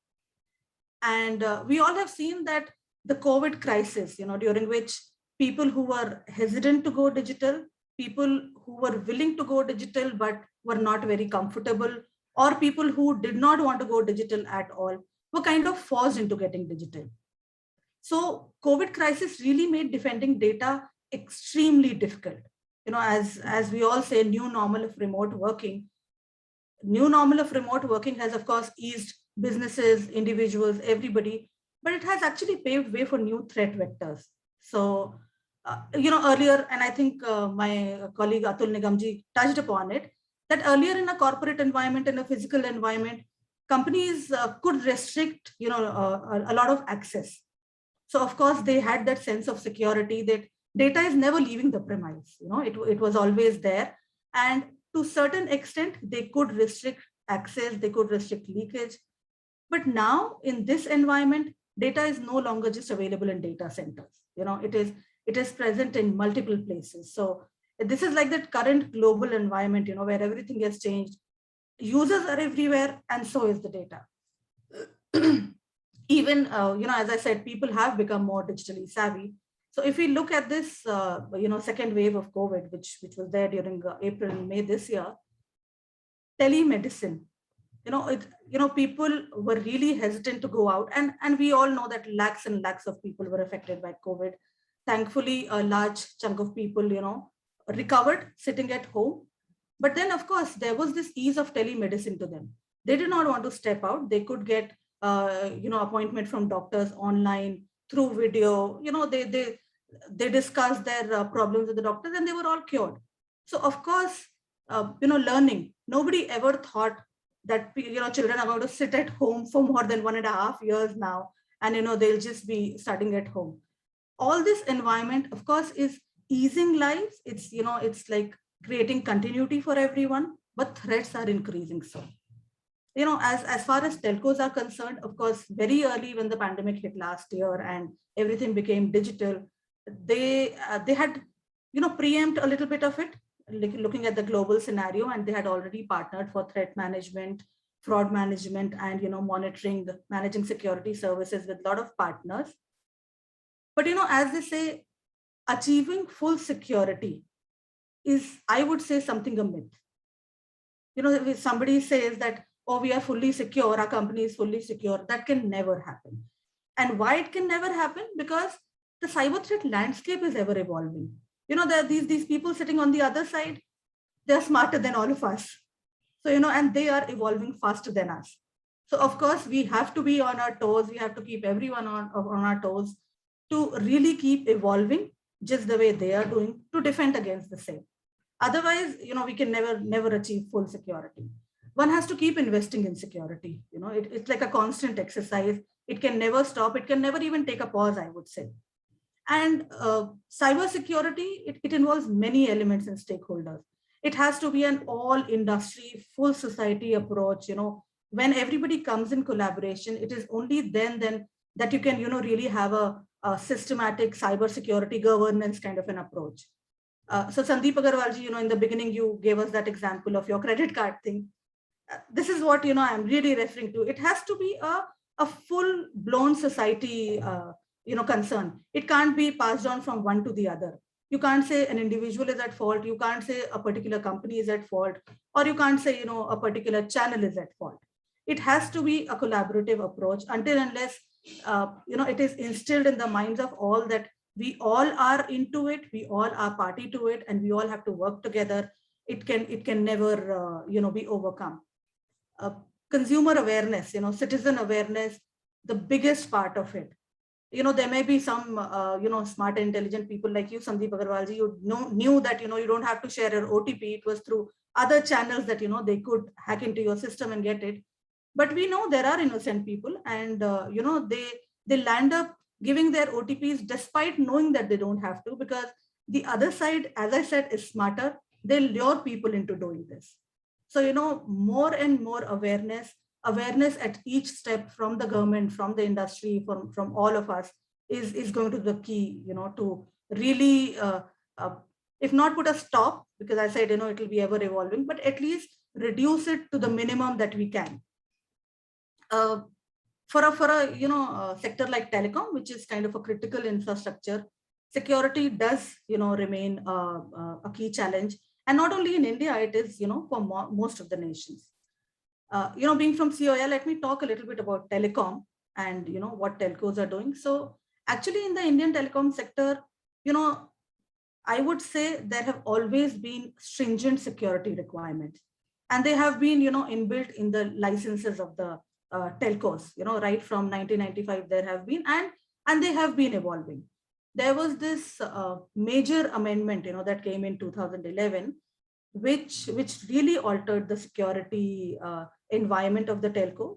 And we all have seen that the COVID crisis, during which people who were hesitant to go digital, people who were willing to go digital but were not very comfortable, or people who did not want to go digital at all, were kind of forced into getting digital. So COVID crisis really made defending data extremely difficult. As we all say, new normal of remote working. New normal of remote working has, of course, eased businesses, individuals, everybody, but it has actually paved way for new threat vectors. So, earlier, and I think my colleague Atul Nigamji touched upon it, that earlier in a corporate environment, in a physical environment, companies could restrict, a lot of access. So, of course, they had that sense of security that data is never leaving the premise. It was always there. And to a certain extent, they could restrict access, they could restrict leakage. But now in this environment, data is no longer just available in data centers. It is present in multiple places. So this is like that current global environment, where everything has changed. Users are everywhere, and so is the data. Even, as I said, people have become more digitally savvy. So if we look at this, second wave of COVID, which was there during April and May this year, telemedicine, people were really hesitant to go out, and we all know that lakhs and lakhs of people were affected by COVID. Thankfully, a large chunk of people, recovered sitting at home. But then, of course, there was this ease of telemedicine to them. They did not want to step out. They could get, appointment from doctors online through video. They discussed their problems with the doctors, and they were all cured. So, of course, learning. Nobody ever thought that children are going to sit at home for more than 1.5 years now, and they'll just be studying at home. All this environment, of course, is easing lives. It's it's like creating continuity for everyone, but threats are increasing. So, as far as telcos are concerned, of course, very early when the pandemic hit last year and everything became digital, they had preempt a little bit of it, looking at the global scenario, and they had already partnered for threat management, fraud management, and managing security services with a lot of partners. But as they say, achieving full security is, I would say, something a myth. If somebody says that, oh, we are fully secure, our company is fully secure, that can never happen. And why it can never happen? Because the cyber threat landscape is ever evolving. There are these people sitting on the other side, they're smarter than all of us. So, and they are evolving faster than us. So of course, we have to be on our toes. We have to keep everyone on our toes to really keep evolving just the way they are doing to defend against the same. Otherwise, we can never achieve full security. One has to keep investing in security. It's like a constant exercise. It can never stop. It can never even take a pause, I would say. And cyber security, it involves many elements and stakeholders. It has to be an all industry, full society approach. When everybody comes in collaboration, it is only then that you can, really have a systematic cyber security governance kind of an approach. So Sandeep Agarwalji, in the beginning, you gave us that example of your credit card thing. This is what, I'm really referring to. It has to be a full blown society, concern. It can't be passed on from one to the other. You can't say an individual is at fault. You can't say a particular company is at fault, or you can't say, a particular channel is at fault. It has to be a collaborative approach until unless, it is instilled in the minds of all that we all are into it, we all are party to it, and we all have to work together. It can never, be overcome. Consumer awareness, citizen awareness, the biggest part of it. There may be some, smart, intelligent people like you, Sandeep Agarwalji, you knew that, you don't have to share your OTP. It was through other channels that, they could hack into your system and get it. But we know there are innocent people, and, they land up giving their OTPs despite knowing that they don't have to, because the other side, as I said, is smarter. They lure people into doing this. So, more and more awareness at each step from the government, from the industry, from all of us is going to be the key, to really, if not put a stop, because I said, it will be ever evolving, but at least reduce it to the minimum that we can. For a sector like telecom, which is kind of a critical infrastructure, security does, remain a key challenge. And not only in India, it is, for most of the nations. Being from COL, let me talk a little bit about telecom and, what telcos are doing. So actually in the Indian telecom sector, I would say there have always been stringent security requirements, and they have been, inbuilt in the licenses of the telcos, right from 1995, there have been, and they have been evolving. There was this major amendment, that came in 2011, which really altered the security environment of the telcos.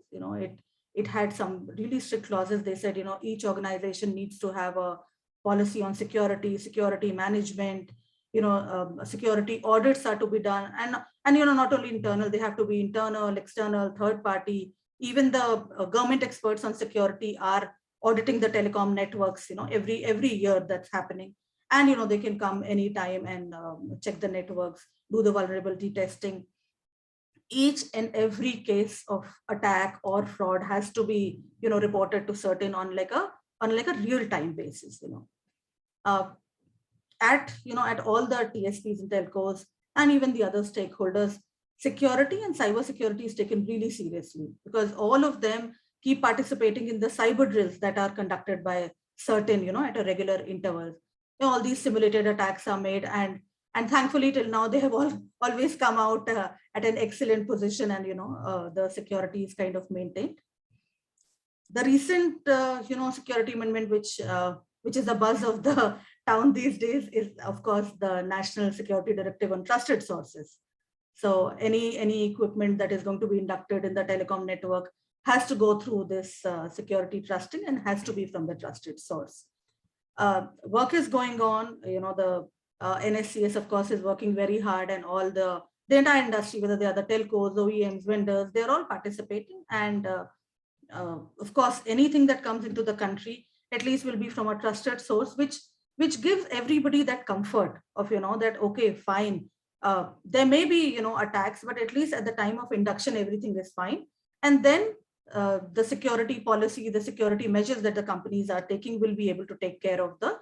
It had some really strict clauses. They said, each organization needs to have a policy on security management, security audits are to be done. And not only internal, they have to be internal, external, third party. Even the government experts on security are auditing the telecom networks, every year that's happening. And, they can come anytime and check the networks, do the vulnerability testing. Each and every case of attack or fraud has to be, reported to certain on like a real-time basis, at all the TSPs and telcos and even the other stakeholders, security and cyber security is taken really seriously, because all of them keep participating in the cyber drills that are conducted by certain, at a regular interval. All these simulated attacks are made, and thankfully till now they have always come out at an excellent position, and the security is kind of maintained. The recent security amendment, which is the buzz of the town these days, is of course the National Security Directive on Trusted Sources. So any equipment that is going to be inducted in the telecom network has to go through this security trusting and has to be from the trusted source. Work is going on. The NSCS, of course, is working very hard, and all the entire industry, whether they are the telcos, OEMs, vendors, they're all participating. And of course, anything that comes into the country at least will be from a trusted source, which gives everybody that comfort of, that, okay, fine. There may be, attacks, but at least at the time of induction, everything is fine. And then the security policy, the security measures that the companies are taking will be able to take care of the,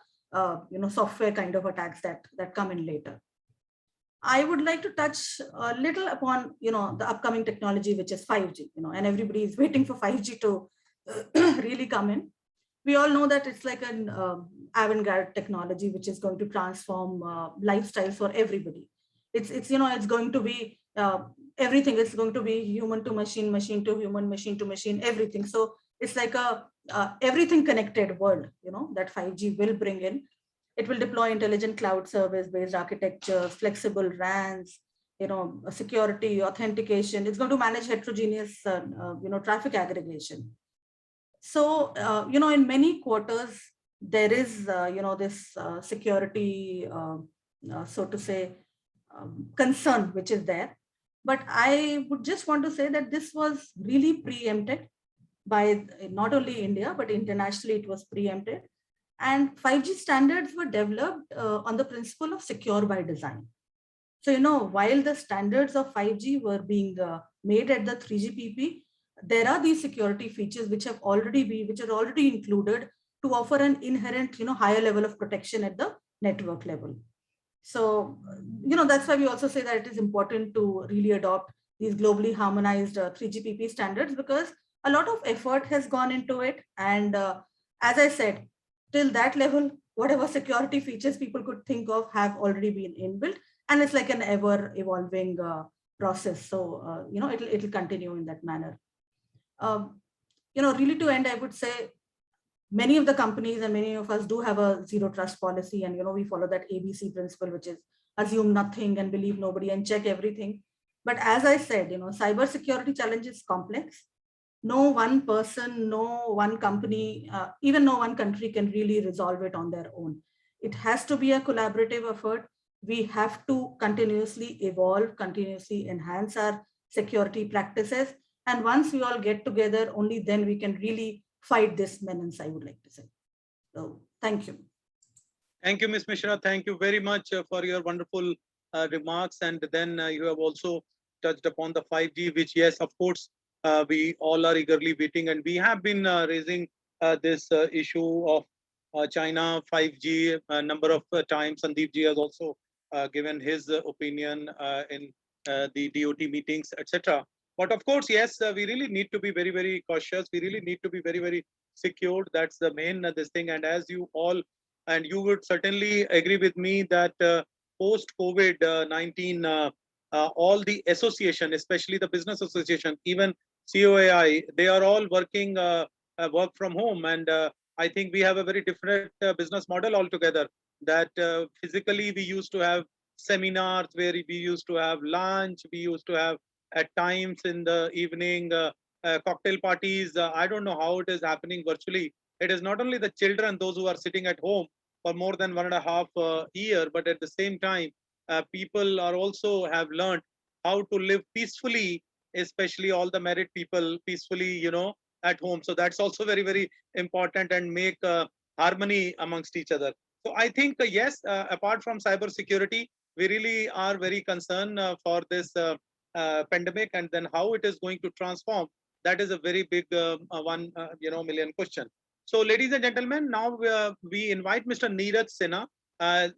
software kind of attacks that come in later. I would like to touch a little upon, the upcoming technology, which is 5G, and everybody is waiting for 5G to really come in. We all know that it's like an avant-garde technology, which is going to transform lifestyles for everybody. It's going to be everything is going to be human to machine, machine to human, machine to machine, everything. So it's like a everything connected world, that 5G will bring in. It will deploy intelligent cloud service based architecture, flexible RANs, security, authentication. It's going to manage heterogeneous, traffic aggregation. So, in many quarters, there is, this security, so to say, concern which is there. But I would just want to say that this was really preempted by not only India, but internationally it was preempted. And 5G standards were developed on the principle of secure by design. So, while the standards of 5G were being made at the 3GPP, there are these security features which are already included to offer an inherent, higher level of protection at the network level. So, that's why we also say that it is important to really adopt these globally harmonized 3GPP standards, because a lot of effort has gone into it. And as I said, till that level, whatever security features people could think of have already been inbuilt, and it's like an ever evolving process. So, it'll continue in that manner. Really to end, I would say many of the companies and many of us do have a zero trust policy, and we follow that ABC principle, which is assume nothing and believe nobody and check everything. But as I said, cyber security challenge is complex. No one person, no one company, even no one country can really resolve it on their own. It has to be a collaborative effort. We have to continuously evolve, continuously enhance our security practices. And once we all get together, only then we can really fight this menace, I would like to say. So thank you. Thank you, Ms. Mishra. Thank you very much for your wonderful remarks. And then you have also touched upon the 5G, which, yes, of course, we all are eagerly waiting. And we have been raising this issue of China 5G a number of times. Sandeep ji has also given his opinion in the DOT meetings, etc. But of course, yes, we really need to be very, very cautious. We really need to be very, very secured. That's the main this thing. And as you all, and you would certainly agree with me that post-COVID-19, all the association, especially the business association, even COAI, they are all working work from home. And I think we have a very different business model altogether, that physically we used to have seminars where we used to have lunch, we used to have at times in the evening cocktail parties. I don't know how it is happening virtually. It is not only the children, those who are sitting at home for more than 1.5 year, but at the same time, people are also have learned how to live peacefully, especially all the married people peacefully, at home. So that's also very, very important, and make harmony amongst each other. So I think, yes, apart from cybersecurity, we really are very concerned for this pandemic, and then how it is going to transform. That is a very big million question. So, ladies and gentlemen, now we invite Mr. Neeraj Sinha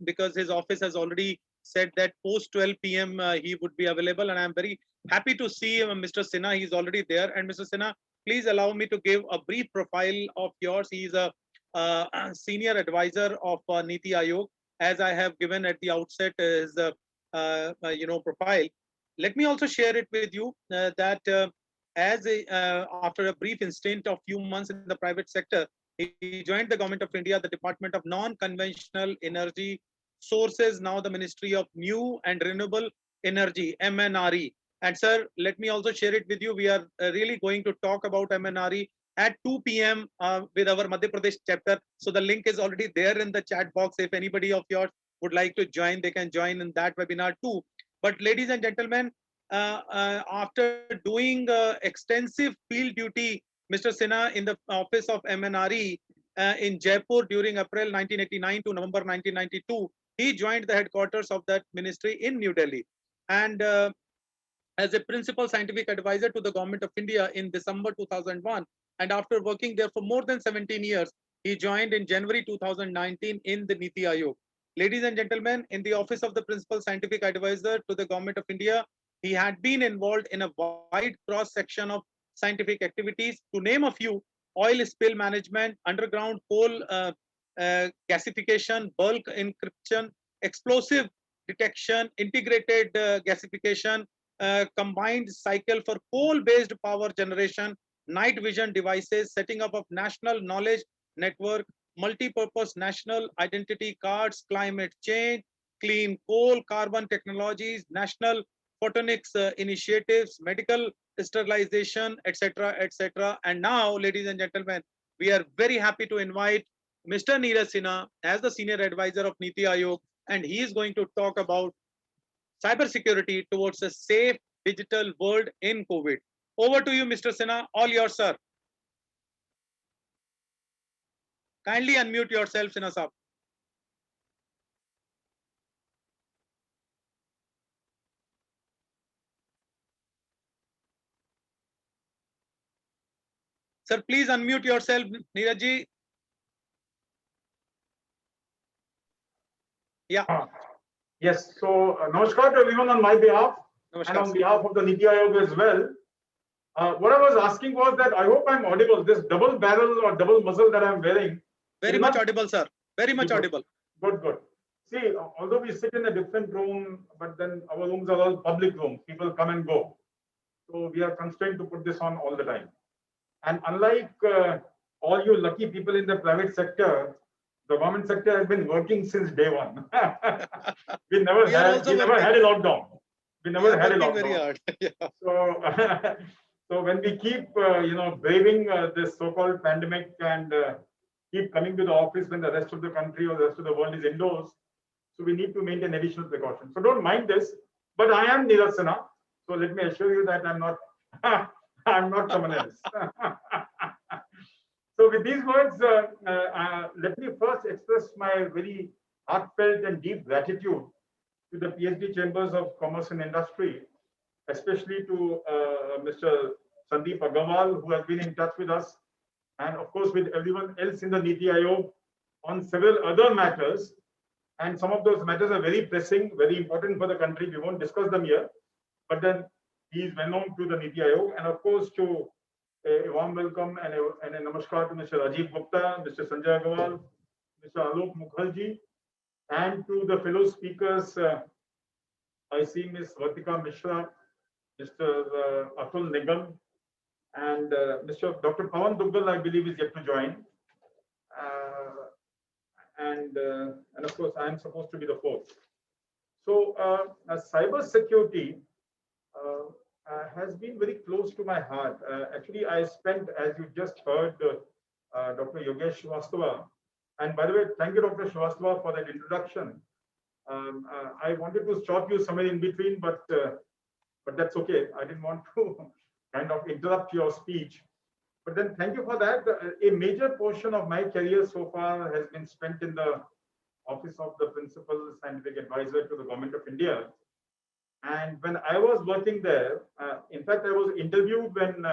because his office has already said that post 12 p.m. He would be available, and I'm very happy to see Mr. Sinha. He's already there. And Mr. Sinha, please allow me to give a brief profile of yours. He's a senior advisor of Niti Aayog, as I have given at the outset his profile. Let me also share it with you that after a brief stint of few months in the private sector, he joined the Government of India, the Department of Non-Conventional Energy Sources, now the Ministry of New and Renewable Energy, MNRE. And sir, let me also share it with you. We are really going to talk about MNRE at 2 p.m. With our Madhya Pradesh chapter. So the link is already there in the chat box. If anybody of yours would like to join, they can join in that webinar too. But ladies and gentlemen, after doing extensive field duty, Mr. Sinha, in the office of MNRE in Jaipur during April 1989 to November 1992, he joined the headquarters of that ministry in New Delhi. And as a principal scientific advisor to the Government of India in December 2001, and after working there for more than 17 years, he joined in January 2019 in the Niti Aayog. Ladies and gentlemen, in the office of the principal scientific advisor to the Government of India, he had been involved in a wide cross-section of scientific activities. To name a few: oil spill management, underground coal gasification, bulk encryption, explosive detection, integrated gasification, combined cycle for coal-based power generation, night vision devices, setting up of national knowledge network, multi-purpose national identity cards, climate change, clean coal, carbon technologies, national photonics initiatives, medical sterilization, etc., etc. And now, ladies and gentlemen, we are very happy to invite Mr. Neeraj Sinha as the senior advisor of Niti Aayog, and he is going to talk about cybersecurity towards a safe digital world in COVID. Over to you, Mr. Sinha. All yours, sir. Kindly unmute yourself, Sinha Saab. Sir, please unmute yourself, Neeraj ji. Yeah. Yes, so namaskar to everyone on my behalf and on Namaskar. behalf of the Niti Aayog as well. What I was asking was that I hope I'm audible. This double barrel or double muzzle that I'm wearing. Very much audible, sir. Very much audible. Good, good. See, although we sit in a different room, but then our rooms are all public rooms. People come and go. So we are constrained to put this on all the time. And unlike all you lucky people in the private sector, the government sector has been working since day one. we never had a lockdown. We never had a lockdown. Very hard. Yeah. So, so when we keep, braving this so-called pandemic and keep coming to the office when the rest of the country or the rest of the world is indoors, so we need to maintain additional precautions. So don't mind this, but I am Neeraj Sinha. So let me assure you that I'm not, I'm not someone else. So with these words, let me first express my very heartfelt and deep gratitude to the PhD Chambers of Commerce and Industry, especially to Mr. Sandeep Agarwal, who has been in touch with us, and of course with everyone else in the Niti Aayog on several other matters. And some of those matters are very pressing, very important for the country. We won't discuss them here, but then he is well known to the Niti Aayog, and of course to a warm welcome and a namaskar to Mr. Rajiv Gupta, Mr. Sanjay Agarwal, Mr. Alok Mukherjee, and to the fellow speakers. I see Ms. Vatika Mishra, Mr. Atul Nigam, and Mr. Dr. Pawan Duggal, I believe, is yet to join. And of course, I am supposed to be the fourth. So cyber security has been very close to my heart. Actually, I spent, as you just heard, Dr. Yogesh Srivastava. And by the way, thank you, Dr. Srivastava, for that introduction. I wanted to stop you somewhere in between, but that's okay. I didn't want to kind of interrupt your speech. But then thank you for that. A major portion of my career so far has been spent in the Office of the Principal Scientific Advisor to the Government of India. And when I was working there, in fact, I was interviewed when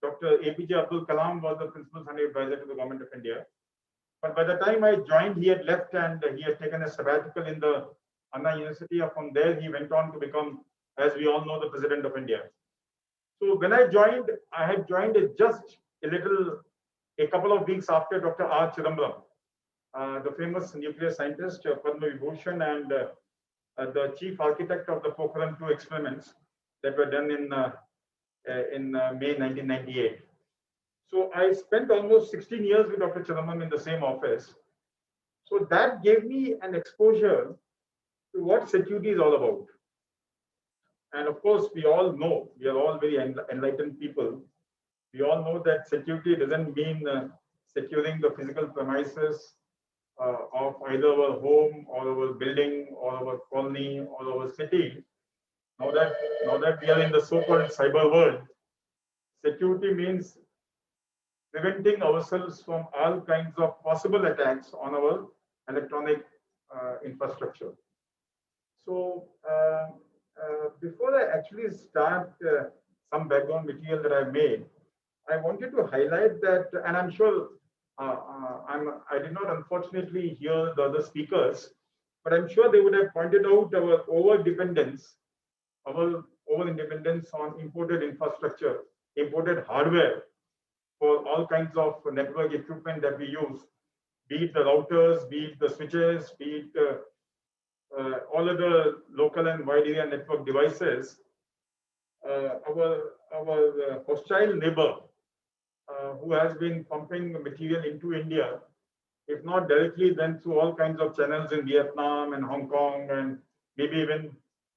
Dr. APJ Abdul Kalam was the Principal Scientific Advisor to the Government of India. But by the time I joined, he had left and he had taken a sabbatical in the Anna University. From there, he went on to become, as we all know, the President of India. So when I joined, I had joined just a couple of weeks after Dr. R. Chidambaram, the famous nuclear scientist, Padma Vibhushan, and the chief architect of the Pokhran 2 experiments that were done in May 1998. So I spent almost 16 years with Dr. Chidambaram in the same office. So that gave me an exposure to what security is all about. And of course, we all know, we are all very enlightened people. We all know that security doesn't mean securing the physical premises of either our home or our building or our colony or our city. Now that we are in the so-called cyber world, security means preventing ourselves from all kinds of possible attacks on our electronic infrastructure. So before I actually start some background material that I've made, I wanted to highlight that, and I'm sure I did not unfortunately hear the other speakers, but I'm sure they would have pointed out our over-dependence on imported infrastructure, imported hardware for all kinds of network equipment that we use, be it the routers, be it the switches, be it all other local and wide area network devices. our hostile neighbor who has been pumping material into India, if not directly, then through all kinds of channels in Vietnam and Hong Kong and maybe even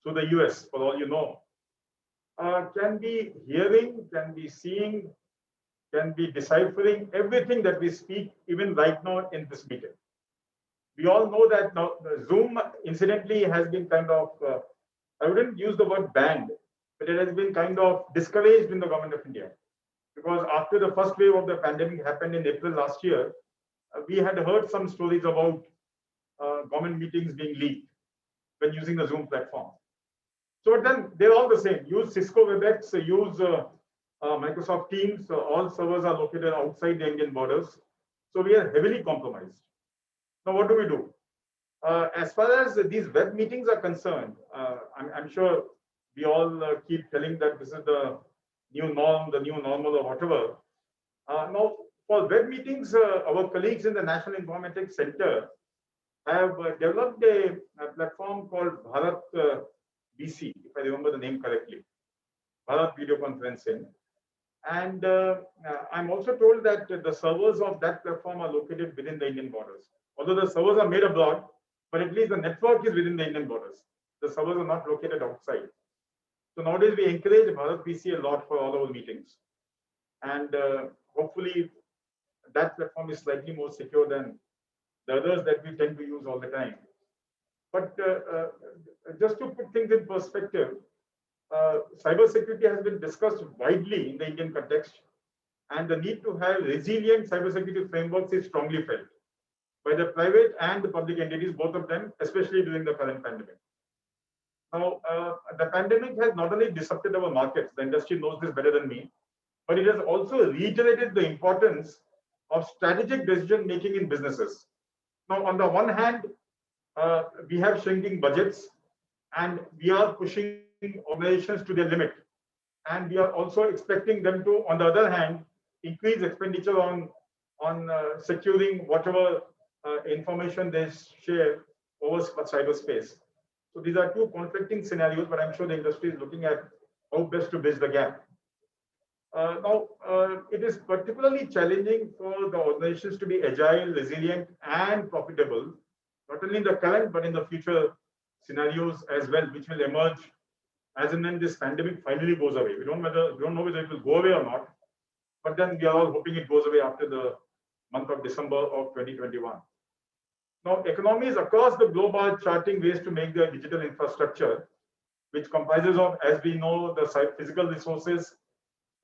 through the US, for all you know, can be hearing, can be seeing, can be deciphering everything that we speak, even right now in this meeting. We all know that now the Zoom, incidentally, has been kind of, I wouldn't use the word banned, but it has been kind of discouraged in the government of India. Because after the first wave of the pandemic happened in April last year, we had heard some stories about government meetings being leaked when using the Zoom platform. So then they're all the same. Use Cisco WebEx, use Microsoft Teams. All servers are located outside the Indian borders. So we are heavily compromised. Now, what do we do? As far as these web meetings are concerned, I'm sure we all keep telling that this is the new norm, the new normal, or whatever. Now, for web meetings, our colleagues in the National Informatics Center have developed a platform called Bharat BC, if I remember the name correctly, Bharat Video Conferencing. And I'm also told that the servers of that platform are located within the Indian borders. Although the servers are made abroad, but at least the network is within the Indian borders. The servers are not located outside. So nowadays we encourage Bharat BC a lot for all our meetings. And hopefully that platform is slightly more secure than the others that we tend to use all the time. But just to put things in perspective, cybersecurity has been discussed widely in the Indian context, and the need to have resilient cybersecurity frameworks is strongly felt by the private and the public entities, both of them, especially during the current pandemic. Now, the pandemic has not only disrupted our markets, the industry knows this better than me, but it has also reiterated the importance of strategic decision making in businesses. Now, on the one hand, we have shrinking budgets, and we are pushing organizations to their limit. And we are also expecting them to, on the other hand, increase expenditure on securing whatever information they share over cyberspace. So these are two conflicting scenarios, but I'm sure the industry is looking at how best to bridge the gap. Now, it is particularly challenging for the organizations to be agile, resilient, and profitable, not only in the current, but in the future scenarios as well, which will emerge as and when this pandemic finally goes away. We don't know whether it will go away or not, but then we are all hoping it goes away after the month of December of 2021. Now, economies across the globe are charting ways to make their digital infrastructure, which comprises of, as we know, the physical resources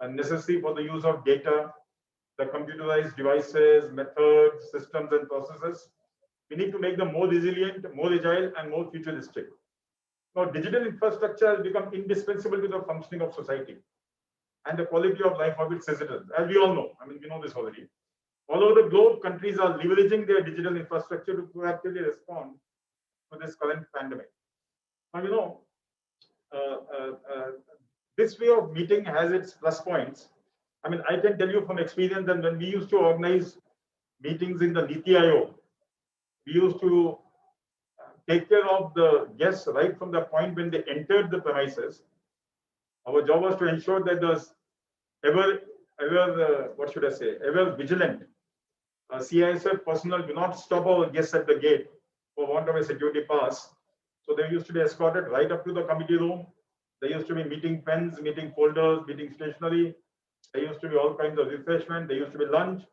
necessary for the use of data, the computerized devices, methods, systems, and processes. We need to make them more resilient, more agile, and more futuristic. Now, digital infrastructure has become indispensable to the functioning of society and the quality of life of its citizens, as we all know. I mean, we know this already. All over the globe, countries are leveraging their digital infrastructure to proactively respond to this current pandemic. Now, you know, this way of meeting has its plus points. I mean, I can tell you from experience that when we used to organize meetings in the Niti Aayog, we used to take care of the guests right from the point when they entered the premises. Our job was to ensure that there's ever vigilant CISF personnel do not stop our guests at the gate for want of a security pass. So they used to be escorted right up to the committee room. There used to be meeting pens, meeting folders, meeting stationery. There used to be all kinds of refreshment. There used to be lunch.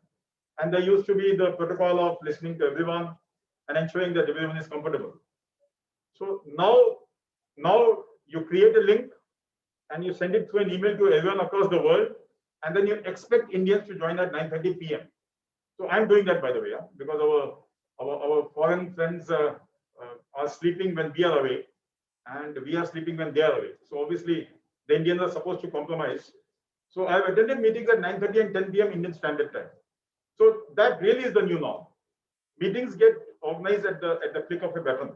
And there used to be the protocol of listening to everyone and ensuring that everyone is comfortable. So now you create a link and you send it through an email to everyone across the world, and then you expect Indians to join at 9:30 p.m. So I'm doing that, by the way, because our foreign friends are sleeping when we are away, and we are sleeping when they are away. So obviously, the Indians are supposed to compromise. So I've attended meetings at 9:30 and 10 p.m. Indian Standard Time. So that really is the new norm. Meetings get organized at the click of a button.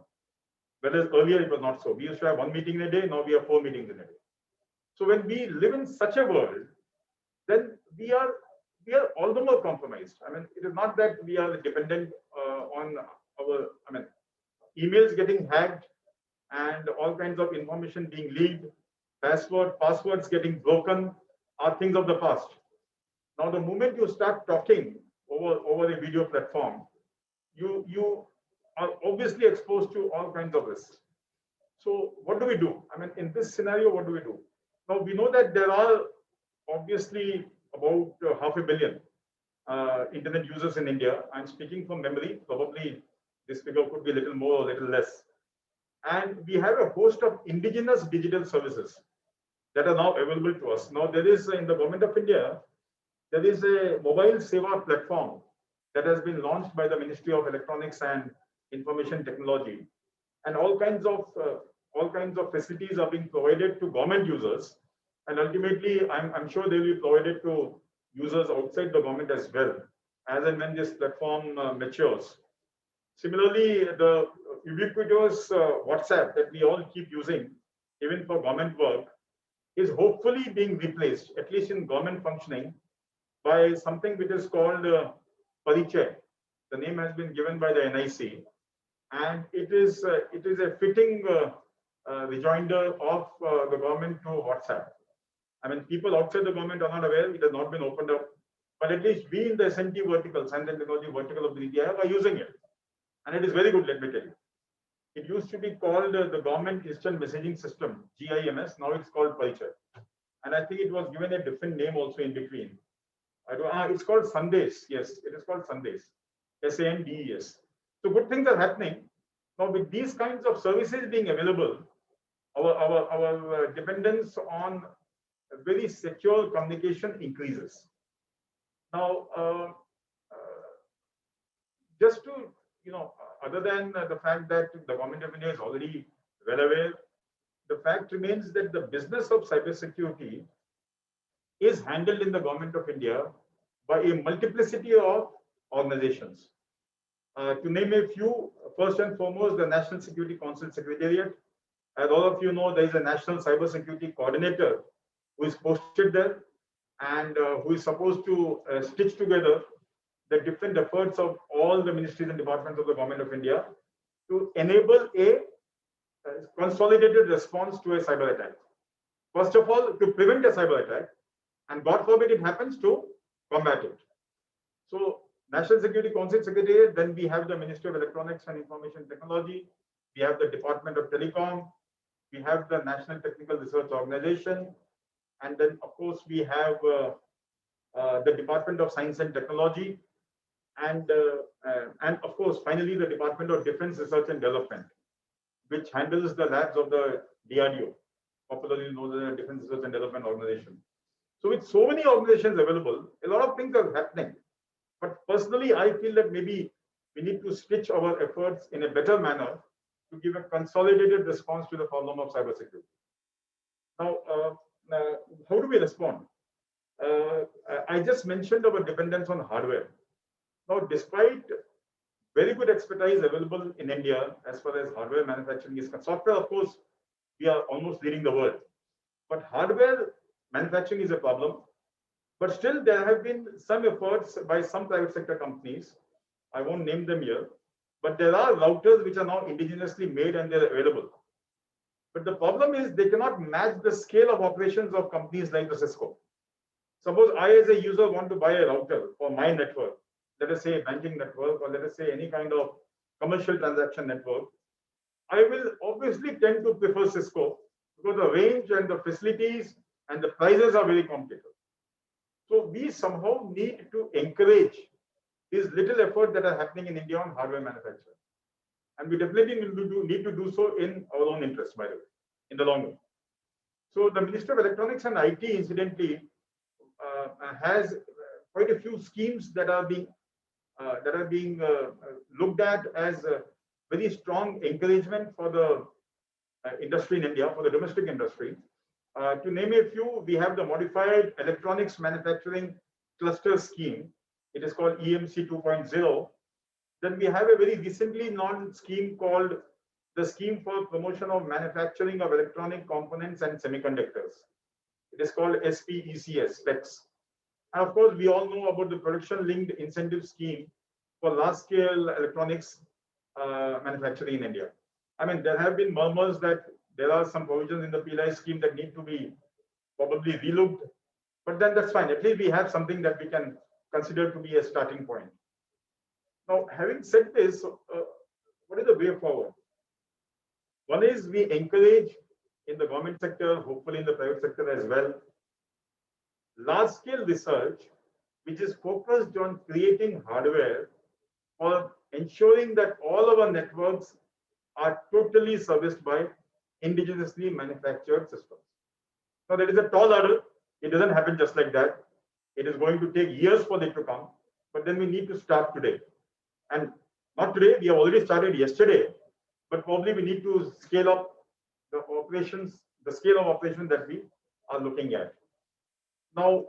Whereas earlier it was not so. We used to have one meeting in a day. Now we have 4 meetings in a day. So when we live in such a world, then we are all the more compromised. I mean, it is not that we are dependent on our, emails getting hacked and all kinds of information being leaked. passwords getting broken are things of the past. Now, the moment you start talking over a video platform, you are obviously exposed to all kinds of risks. So what do we do? I mean, in this scenario, what do we do? Now, we know that there are obviously about 500 million internet users in India. I'm speaking from memory. Probably this figure could be a little more or a little less. And we have a host of indigenous digital services that are now available to us. Now, there is in the government of India, there is a mobile Seva platform that has been launched by the Ministry of Electronics and Information Technology, and all kinds of facilities are being provided to government users, and ultimately, I'm sure they will be provided to users outside the government as well, as and when this platform matures. Similarly, the ubiquitous WhatsApp that we all keep using, even for government work, is hopefully being replaced, at least in government functioning, by something which is called Parichay. The name has been given by the NIC, and it is a fitting rejoinder of the government to WhatsApp. I mean, people outside the government are not aware, it has not been opened up, but at least we in the SNT vertical, Science and Technology vertical of the DTI, are using it. And it is very good, let me tell you. It used to be called the Government Instant Messaging System, GIMS, now it's called Parichay. And I think it was given a different name also in between. It's called Sandesh. Yes, it is called Sandesh. SANDES. So good things are happening. Now with these kinds of services being available, our dependence on very secure communication increases. Now, just to, other than the fact that the government of India is already well aware, the fact remains that the business of cybersecurity is handled in the government of India by a multiplicity of organizations. To name a few, first and foremost, the National Security Council Secretariat. As all of you know, there is a National Cybersecurity Coordinator who is posted there and who is supposed to stitch together the different efforts of all the ministries and departments of the government of India to enable a consolidated response to a cyber attack. First of all, to prevent a cyber attack, and God forbid it happens, to combat it. So, National Security Council Secretariat, then we have the Ministry of Electronics and Information Technology, we have the Department of Telecom, we have the National Technical Research Organization, and then of course we have the Department of Science and Technology, and of course finally the Department of Defense Research and Development, which handles the labs of the DRDO, popularly known as the Defense Research and Development Organization. So with so many organizations available, a lot of things are happening. But personally, I feel that maybe we need to stitch our efforts in a better manner to give a consolidated response to the problem of cybersecurity. Now, how do we respond? I just mentioned our dependence on hardware. Now, despite very good expertise available in India as far as hardware manufacturing is concerned, software, of course, we are almost leading the world. But hardware manufacturing is a problem. But still, there have been some efforts by some private sector companies. I won't name them here, but there are routers which are now indigenously made and they're available. But the problem is they cannot match the scale of operations of companies like the Cisco. Suppose I, as a user, want to buy a router for my network, let us say a banking network, or let us say any kind of commercial transaction network. I will obviously tend to prefer Cisco because the range and the facilities and the prices are very competitive. So we somehow need to encourage these little efforts that are happening in India on hardware manufacturing. And we definitely need to do so in our own interest, by the way, in the long run. So the Ministry of Electronics and IT, incidentally, has quite a few schemes that are being looked at as a very strong encouragement for the industry in India, for the domestic industry. To name a few, we have the Modified Electronics Manufacturing Cluster Scheme. It is called EMC 2.0. Then we have a very recently launched scheme called the Scheme for Promotion of Manufacturing of Electronic Components and Semiconductors. It is called SPECS, SPECS. And of course, we all know about the Production-Linked Incentive Scheme for large-scale electronics manufacturing in India. I mean, there have been murmurs that there are some provisions in the PLI scheme that need to be probably relooked, but then that's fine. At least we have something that we can consider to be a starting point. Now, having said this, what is the way forward? One is we encourage in the government sector, hopefully in the private sector as well, large-scale research, which is focused on creating hardware for ensuring that all our networks are totally serviced by indigenously manufactured systems. Now, that is a tall order. It doesn't happen just like that. It is going to take years for it to come, but then we need to start today. And not today, we have already started yesterday, but probably we need to scale up the operations, the scale of operation that we are looking at. Now,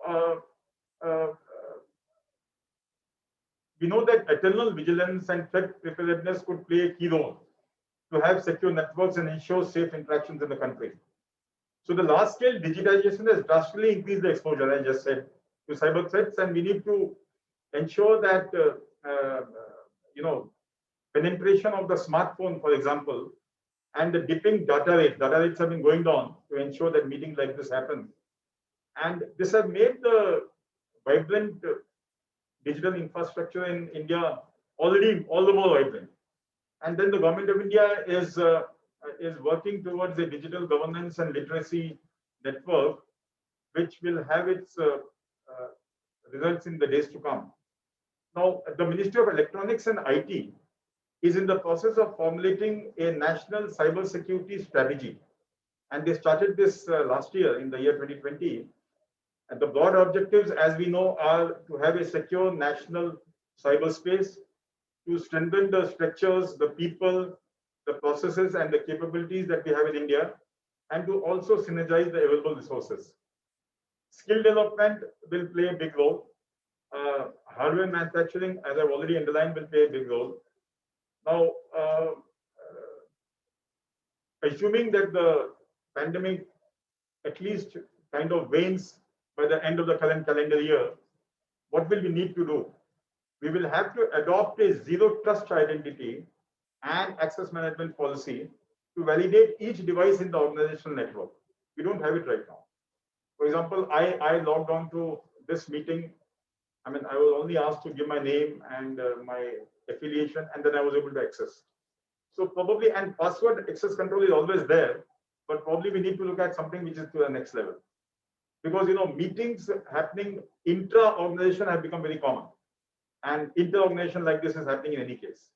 we know that eternal vigilance and threat preparedness could play a key role to have secure networks and ensure safe interactions in the country. So the large-scale digitization has drastically increased the exposure, I just said, to cyber threats, and we need to ensure that penetration of the smartphone, for example, and the dipping data rates have been going down to ensure that meetings like this happen. And this has made the vibrant digital infrastructure in India already all the more vibrant. And then the government of India is working towards a digital governance and literacy network, which will have its results in the days to come. Now, the Ministry of Electronics and IT is in the process of formulating a national cyber security strategy. And they started this last year, in the year 2020. And the broad objectives, as we know, are to have a secure national cyberspace, to strengthen the structures, the people, the processes, and the capabilities that we have in India, and to also synergize the available resources. Skill development will play a big role. Hardware manufacturing, as I've already underlined, will play a big role. Now, assuming that the pandemic at least kind of wanes by the end of the current calendar year, what will we need to do? We will have to adopt a zero trust identity and access management policy to validate each device in the organizational network. We don't have it right now. For example, I logged on to this meeting. I mean, I was only asked to give my name and my affiliation, and then I was able to access. So probably, and password access control is always there, but probably we need to look at something which is to the next level. Because, meetings happening intra-organization have become very common. And inter-organization like this is happening in any case.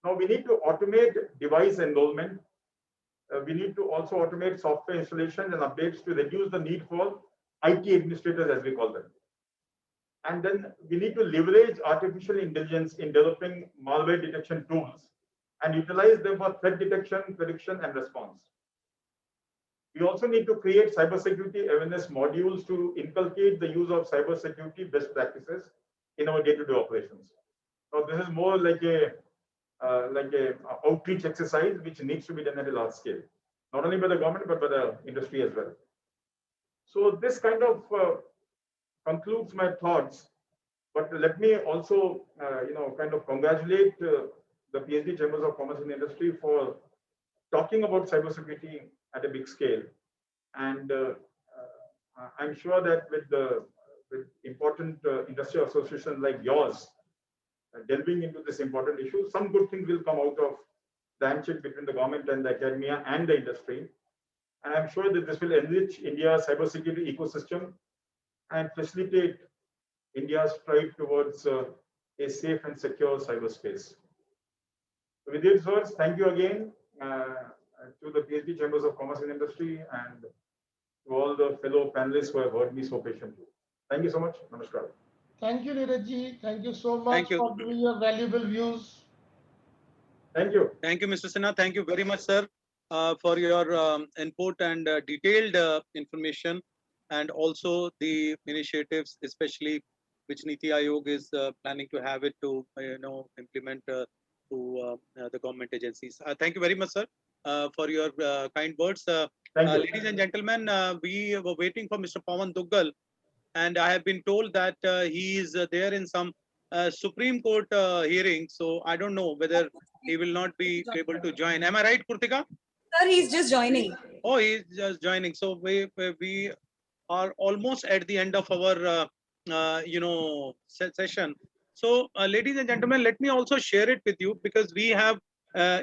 Now we need to automate device enrollment. We need to also automate software installation and updates to reduce the need for IT administrators, as we call them. And then we need to leverage artificial intelligence in developing malware detection tools and utilize them for threat detection, prediction, and response. We also need to create cybersecurity awareness modules to inculcate the use of cybersecurity best practices in our day-to-day operations. So this is more like a outreach exercise which needs to be done at a large scale, not only by the government but by the industry as well. So this kind of concludes my thoughts. But let me also, kind of congratulate the PhD Chambers of Commerce and Industry for talking about cybersecurity at a big scale. And I'm sure that with important industry associations like yours delving into this important issue, some good things will come out of the handshake between the government and the academia and the industry. And I'm sure that this will enrich India's cybersecurity ecosystem and facilitate India's strive towards a safe and secure cyberspace. So with these words, thank you again to the PhD Chambers of Commerce and Industry and to all the fellow panelists who have heard me so patiently. Thank you so much. Namaskar. Thank you, Neeraj ji. Thank you so much Thank you. for giving your valuable views. Thank you. Thank you, Mr. Sinha. Thank you very much, sir, for your input and detailed information, and also the initiatives, especially which NITI Aayog is planning to have it to implement to the government agencies. Thank you very much, sir, for your kind words. Thank you. Ladies and gentlemen, we were waiting for Mr. Pawan Duggal, and I have been told that he is there in some Supreme Court hearing. So I don't know whether he will not be able to join. Am I right, Kurtika? Sir, he's just joining. Oh, he's just joining. So we are almost at the end of our session. So ladies and gentlemen, let me also share it with you, because we have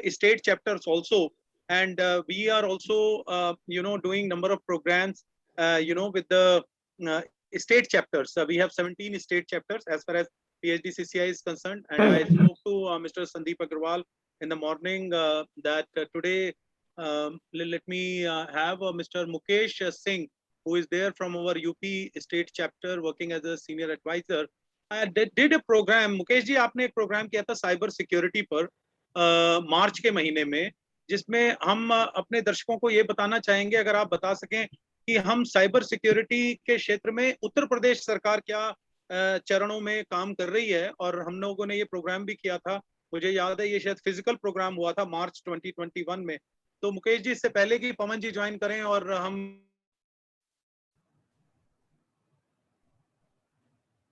state chapters also, and we are also doing number of programs with the state chapters. We have 17 state chapters as far as PhD CCI is concerned, and I spoke to Mr. Sandeep Agarwal in the morning that today let me have Mr. Mukesh Singh, who is there from our UP state chapter working as a senior advisor. I did a program. Mukesh ji, आपने एक programme किया था cyber security पर मार्च के महीने में, जिसमें हम अपने दर्शकों को ये बताना चाहेंगे, अगर आप बता सकें कि हम साइबर सिक्योरिटी के क्षेत्र में उत्तर प्रदेश सरकार क्या चरणों में काम कर रही है, और हम लोगों ने ये प्रोग्राम भी किया था। मुझे याद है ये शायद फिजिकल प्रोग्राम हुआ था मार्च 2021 में। तो मुकेश जी, इससे पहले कि पवन जी ज्वाइन करें, और हम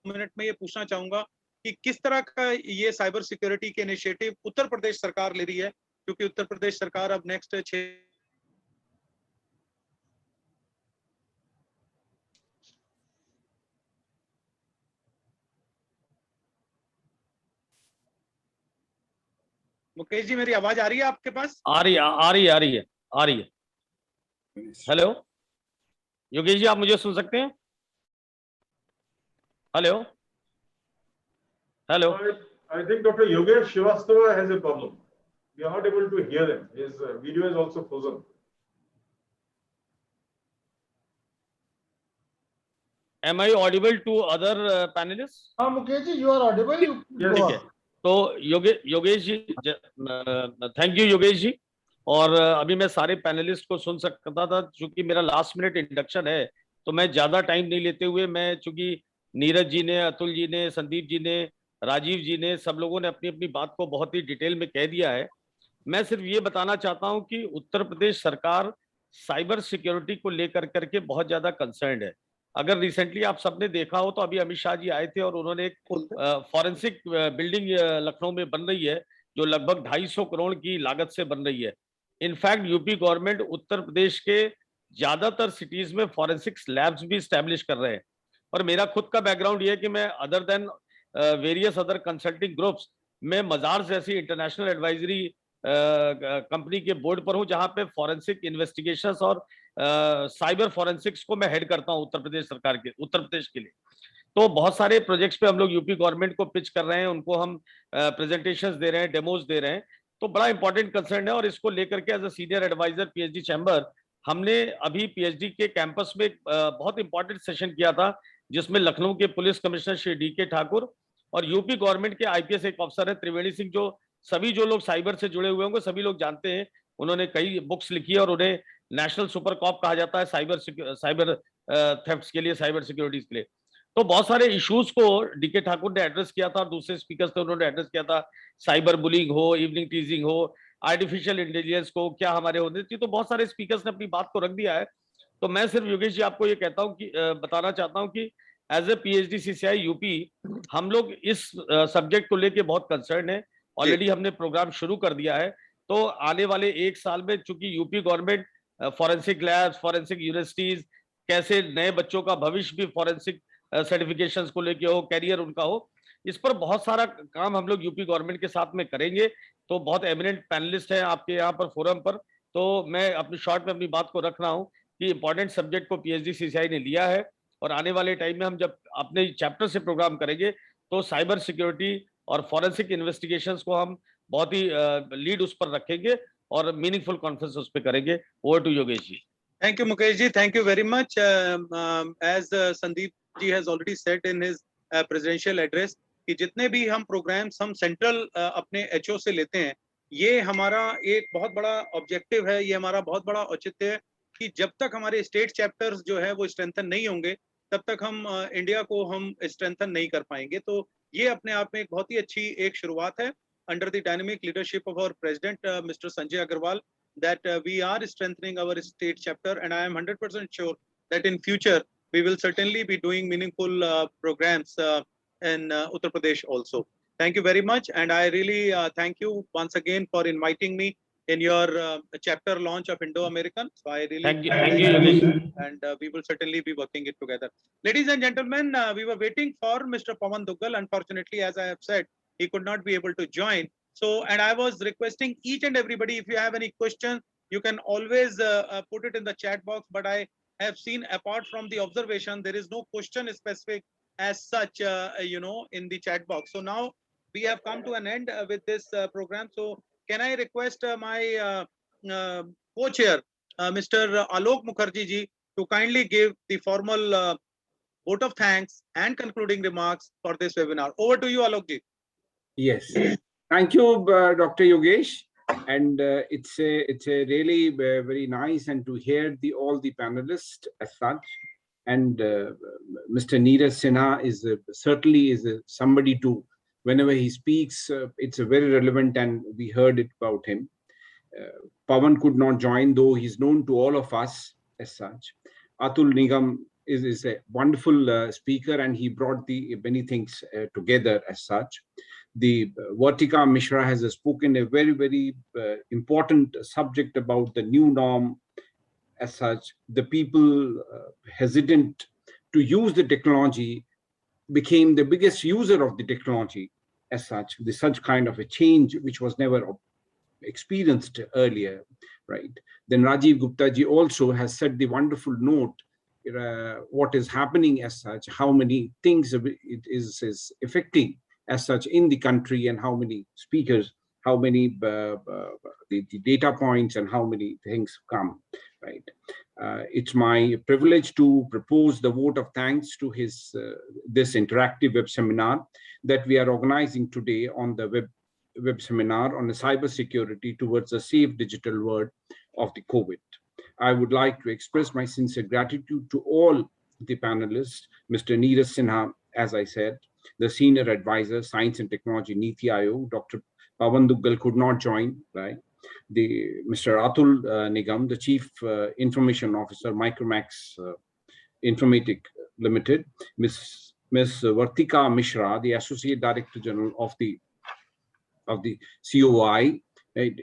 मिनट में ये पूछना चाहूंगा कि किस तरह का ये साइबर सिक्योरिटी के इनिशिएटिव उत्तर प्रदेश सरकार ले रही है, क्योंकि उत्तर प्रदेश सरकार अब नेक्स्ट 6 मुकेश जी, मेरी आवाज आ रही है आपके पास? आ रही है। हेलो योगेश जी, आप मुझे सुन सकते हैं? Hello hello. I think Dr. Yogesh Srivastava has a problem. We are not able to hear him. His video is also frozen. Am I audible to other panelists? Mukesh ji, you are audible. You Yes. go ठीक है। on. तो Yogesh ji, thank you Yogesh ji. और अभी मैं सारे panelist को सुन सकता था, चूंकि मेरा लास्ट मिनट इंडक्शन है, तो मैं ज्यादा टाइम नहीं लेते हुए, मैं चूंकि नीरज जी ने, अतुल जी ने, संदीप जी ने, राजीव जी ने, सब लोगों ने अपनी अपनी बात को बहुत ही डिटेल में कह दिया है। मैं सिर्फ ये बताना चाहता हूं कि उत्तर प्रदेश सरकार साइबर सिक्योरिटी को लेकर करके बहुत ज्यादा कंसर्न्ड है। अगर रिसेंटली आप सबने देखा हो तो अभी अमित शाह जी आए थे और उन्होंने एक फॉरेंसिक बिल्डिंग लखनऊ में बन रही है, जो लगभग 250 करोड़ की लागत से बन रही है। In fact UP government Uttar Pradesh के ज्यादातर सिटीज में फॉरेंसिक्स लैब्स भी स्टैब्लिश कर रहे हैं। और मेरा खुद का बैकग्राउंड ये है कि मैं other than various other consulting groups में मजार जैसी इंटरनेशनल एडवाइजरी कंपनी के बोर्ड पर हूं, जहां पे फॉरेंसिक इन्वेस्टिगेशंस और साइबर फॉरेंसिक्स को मैं हेड करता हूं उत्तर प्रदेश सरकार के, उत्तर प्रदेश के लिए। तो बहुत सारे प्रोजेक्ट्स पे हम लोग यूपी गवर्नमेंट को पिच कर रहे हैं, उनको हम प्रेजेंटेशंस दे रहे हैं, डेमोज दे रहे हैं। तो बड़ा इंपॉर्टेंट कंसर्न है, और इसको लेकर के as a senior advisor PHD chamber हमने अभी पीएचडी के कैंपस में बहुत इंपॉर्टेंट सेशन किया था, जिसमें लखनऊ के police commissioner Shri DK Thakur और यूपी गवर्नमेंट के आईपीएस एक अफसर है त्रिवेणी सिंह, जो सभी जो लोग साइबर से जुड़े हुए होंगे सभी लोग जानते हैं। उन्होंने कई बुक्स लिखी है और उन्हें नेशनल सुपर कॉप कहा जाता है साइबर थेफ्ट्स के लिए, साइबर सिक्योरिटीज के लिए। तो बहुत सारे इश्यूज को डीके ठाकुर ने एड्रेस किया था, दूसरे स्पीकर्स थे उन्होंने एड्रेस किया था, साइबर बुलिंग हो, इवनिंग टीजिंग हो, आर्टिफिशियल इंटेलिजेंस को क्या हमारे होने चाहिए। तो बहुत सारे स्पीकर्स ने अपनी बात को रख दिया है। तो मैं सिर्फ योगेश जी आपको ये कहता हूँ कि बताना चाहता हूँ कि as a PHD CCI UP हम लोग इस सब्जेक्ट को लेके बहुत कंसर्न है। ऑलरेडी हमने प्रोग्राम शुरू कर दिया है। तो आने वाले 1 साल में चूंकि UP government forensic labs, forensic universities, कैसे नए बच्चों का भविष्य भी फॉरेंसिक सर्टिफिकेशंस को लेके हो, कैरियर उनका हो, इस पर बहुत सारा काम हम लोग यूपी गवर्नमेंट के साथ में करेंगे। तो बहुत एमिनेंट पैनलिस्ट हैं आपके यहाँ पर फोरम पर। तो मैं अपनी शॉर्ट में अपनी बात को रख रहा हूँ कि इंपॉर्टेंट सब्जेक्ट को पीएचडी सीसीआई ने लिया है, और आने वाले टाइम में हम जब अपने चैप्टर से प्रोग्राम करेंगे तो साइबर सिक्योरिटी और फॉरेंसिक इन्वेस्टिगेशंस को हम बहुत ही लीड उस पर रखेंगे और मीनिंगफुल कॉन्फ्रेंस उस पर करेंगे। Over to Yogesh ji. Thank you, Mukesh ji. Thank you very much. As Sandeep ji has already said in his presidential address, कि जितने भी हम प्रोग्राम्स हम सेंट्रल अपने एचओ से लेते हैं, ये हमारा एक बहुत बड़ा ऑब्जेक्टिव है, ये हमारा बहुत बड़ा औचित्य है कि जब तक हमारे स्टेट चैप्टर्स जो है वो स्ट्रेंथन नहीं होंगे, तब तक हम इंडिया को हम स्ट्रेंथन नहीं कर पाएंगे। तो ये अपने आप में एक बहुत ही अच्छी एक शुरुआत है under the dynamic leadership of our president mister Sanjay Agarwal, that we are strengthening our state chapter, and I am 100% sure that in future we will certainly be doing meaningful programs in Uttar Pradesh also. Thank you very much, and I really thank you once again for inviting me in your chapter launch of Indo-American. So I really Thank you, Yogesh. and we will certainly be working it together. Ladies and gentlemen, we were waiting for Mr. Pawan Duggal. Unfortunately, as I have said, he could not be able to join. So, and I was requesting each and everybody, if you have any questions, you can always put it in the chat box. But I have seen, apart from the observation, there is no question specific as such, in the chat box. So now we have come to an end with this program. So can I request my co-chair, Mr. Alok Mukherjee ji, to kindly give the formal vote of thanks and concluding remarks for this webinar. Over to you, Alok ji. Yes, thank you, Dr. Yogesh. And it's a really very nice and to hear all the panelists as such. And Mr. Neeraj Sinha is certainly somebody to, whenever he speaks, it's a very relevant, and we heard it about him. Pawan could not join, though he's known to all of us as such. Atul Nigam is a wonderful speaker, and he brought the many things together as such. The Vartika Mishra has spoken a very, very important subject about the new norm as such. The people hesitant to use the technology became the biggest user of the technology as such. Such kind of a change which was never experienced earlier, right? Then Rajiv Gupta ji also has said the wonderful note, what is happening as such, how many things it is affecting as such in the country, and how many speakers, how many the data points, and how many things come, right? It's my privilege to propose the vote of thanks to this interactive web seminar that we are organizing today on the web seminar on the cyber security towards a safe digital world of the COVID. I would like to express my sincere gratitude to all the panelists, Mr. Neeraj Sinha, as I said, the Senior Advisor, Science and Technology, Niti Aayog, Dr. Pawan Duggal could not join, right? Mr. Atul Nigam, the Chief Information Officer, Micromax Informatic Limited, Ms. Vartika Mishra, the Associate Director General of the COI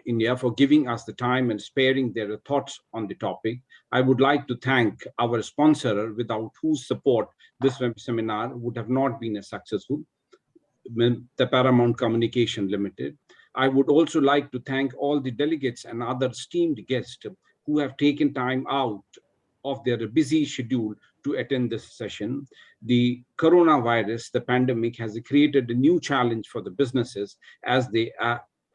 India, for giving us the time and sparing their thoughts on the topic. I would like to thank our sponsor, without whose support this web seminar would have not been as successful, the Paramount Communication Limited. I would also like to thank all the delegates and other esteemed guests who have taken time out of their busy schedule to attend this session. The coronavirus, the pandemic, has created a new challenge for the businesses as they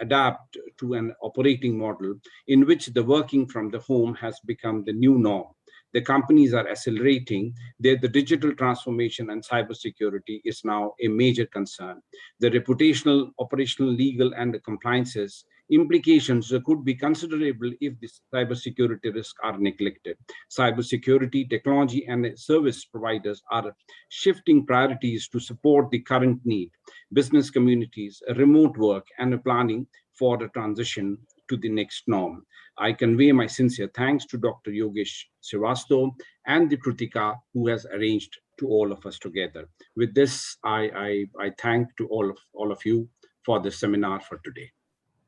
adapt to an operating model in which the working from the home has become the new norm. The companies are accelerating. The digital transformation and cybersecurity is now a major concern. The reputational, operational, legal, and the compliances implications could be considerable if the cybersecurity risks are neglected. Cybersecurity, technology, and service providers are shifting priorities to support the current need. Business communities, remote work, and planning for the transition to the next norm. I convey my sincere thanks to Dr. Yogesh Srivastava and the Kritika, who has arranged to all of us together. With this, I thank to all of you for the seminar for today.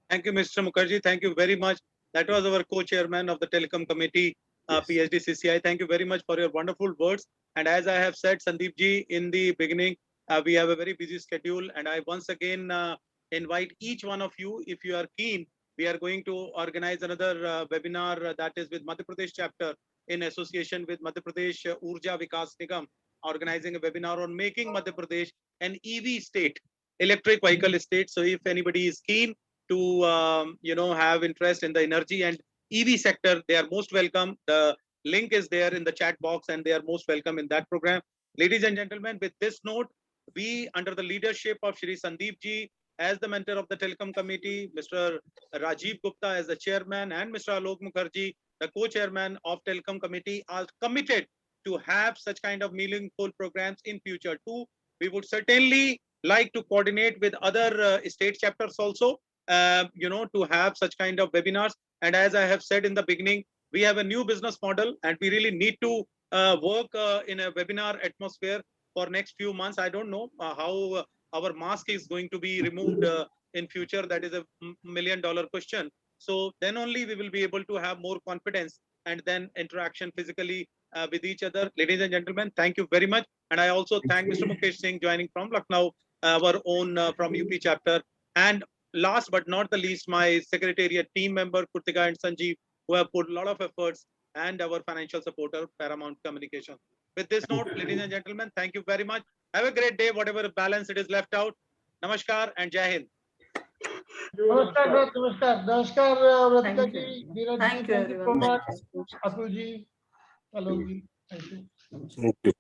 Thank you, Mr. Mukherjee. Thank you very much. That was our co-chairman of the Telecom Committee, Yes. PhD CCI. Thank you very much for your wonderful words. And as I have said, Sandeep ji, in the beginning, we have a very busy schedule. And I once again invite each one of you, if you are keen, we are going to organize another webinar that is with Madhya Pradesh chapter in association with Madhya Pradesh Urja Vikas Nigam, organizing a webinar on making Madhya Pradesh an EV state, electric vehicle state. So if anybody is keen to have interest in the energy and EV sector, they are most welcome. The link is there in the chat box, and they are most welcome in that program. Ladies and gentlemen, with this note, we, under the leadership of Shri Sandeep ji as the mentor of the Telecom Committee, Mr. Rajiv Gupta as the chairman, and Mr. Alok Mukherjee, the co-chairman of Telecom Committee, are committed to have such kind of meaningful programs in future too. We would certainly like to coordinate with other state chapters also, to have such kind of webinars. And as I have said in the beginning, we have a new business model, and we really need to work in a webinar atmosphere for next few months. I don't know how our mask is going to be removed in future. That is a $1 million question. So then only we will be able to have more confidence and then interaction physically with each other. Ladies and gentlemen, thank you very much. And I also thank Mr. Mukesh Singh joining from Lucknow, our own from UP chapter. And last but not the least, my secretariat team member, Kurtika and Sanjeev, who have put a lot of efforts, and our financial supporter, Paramount Communication. With this note, ladies and gentlemen, thank you very much. Have a great day, whatever balance it is left out. Namaskar and Jai Hind. Namaskar, sir. Namaskar. Namaskar, Vratika Thank ji, you. Neeraj ji. Thank you, Thank you so everyone. much. Atul ji, Alok ji. Thank you. Thank you.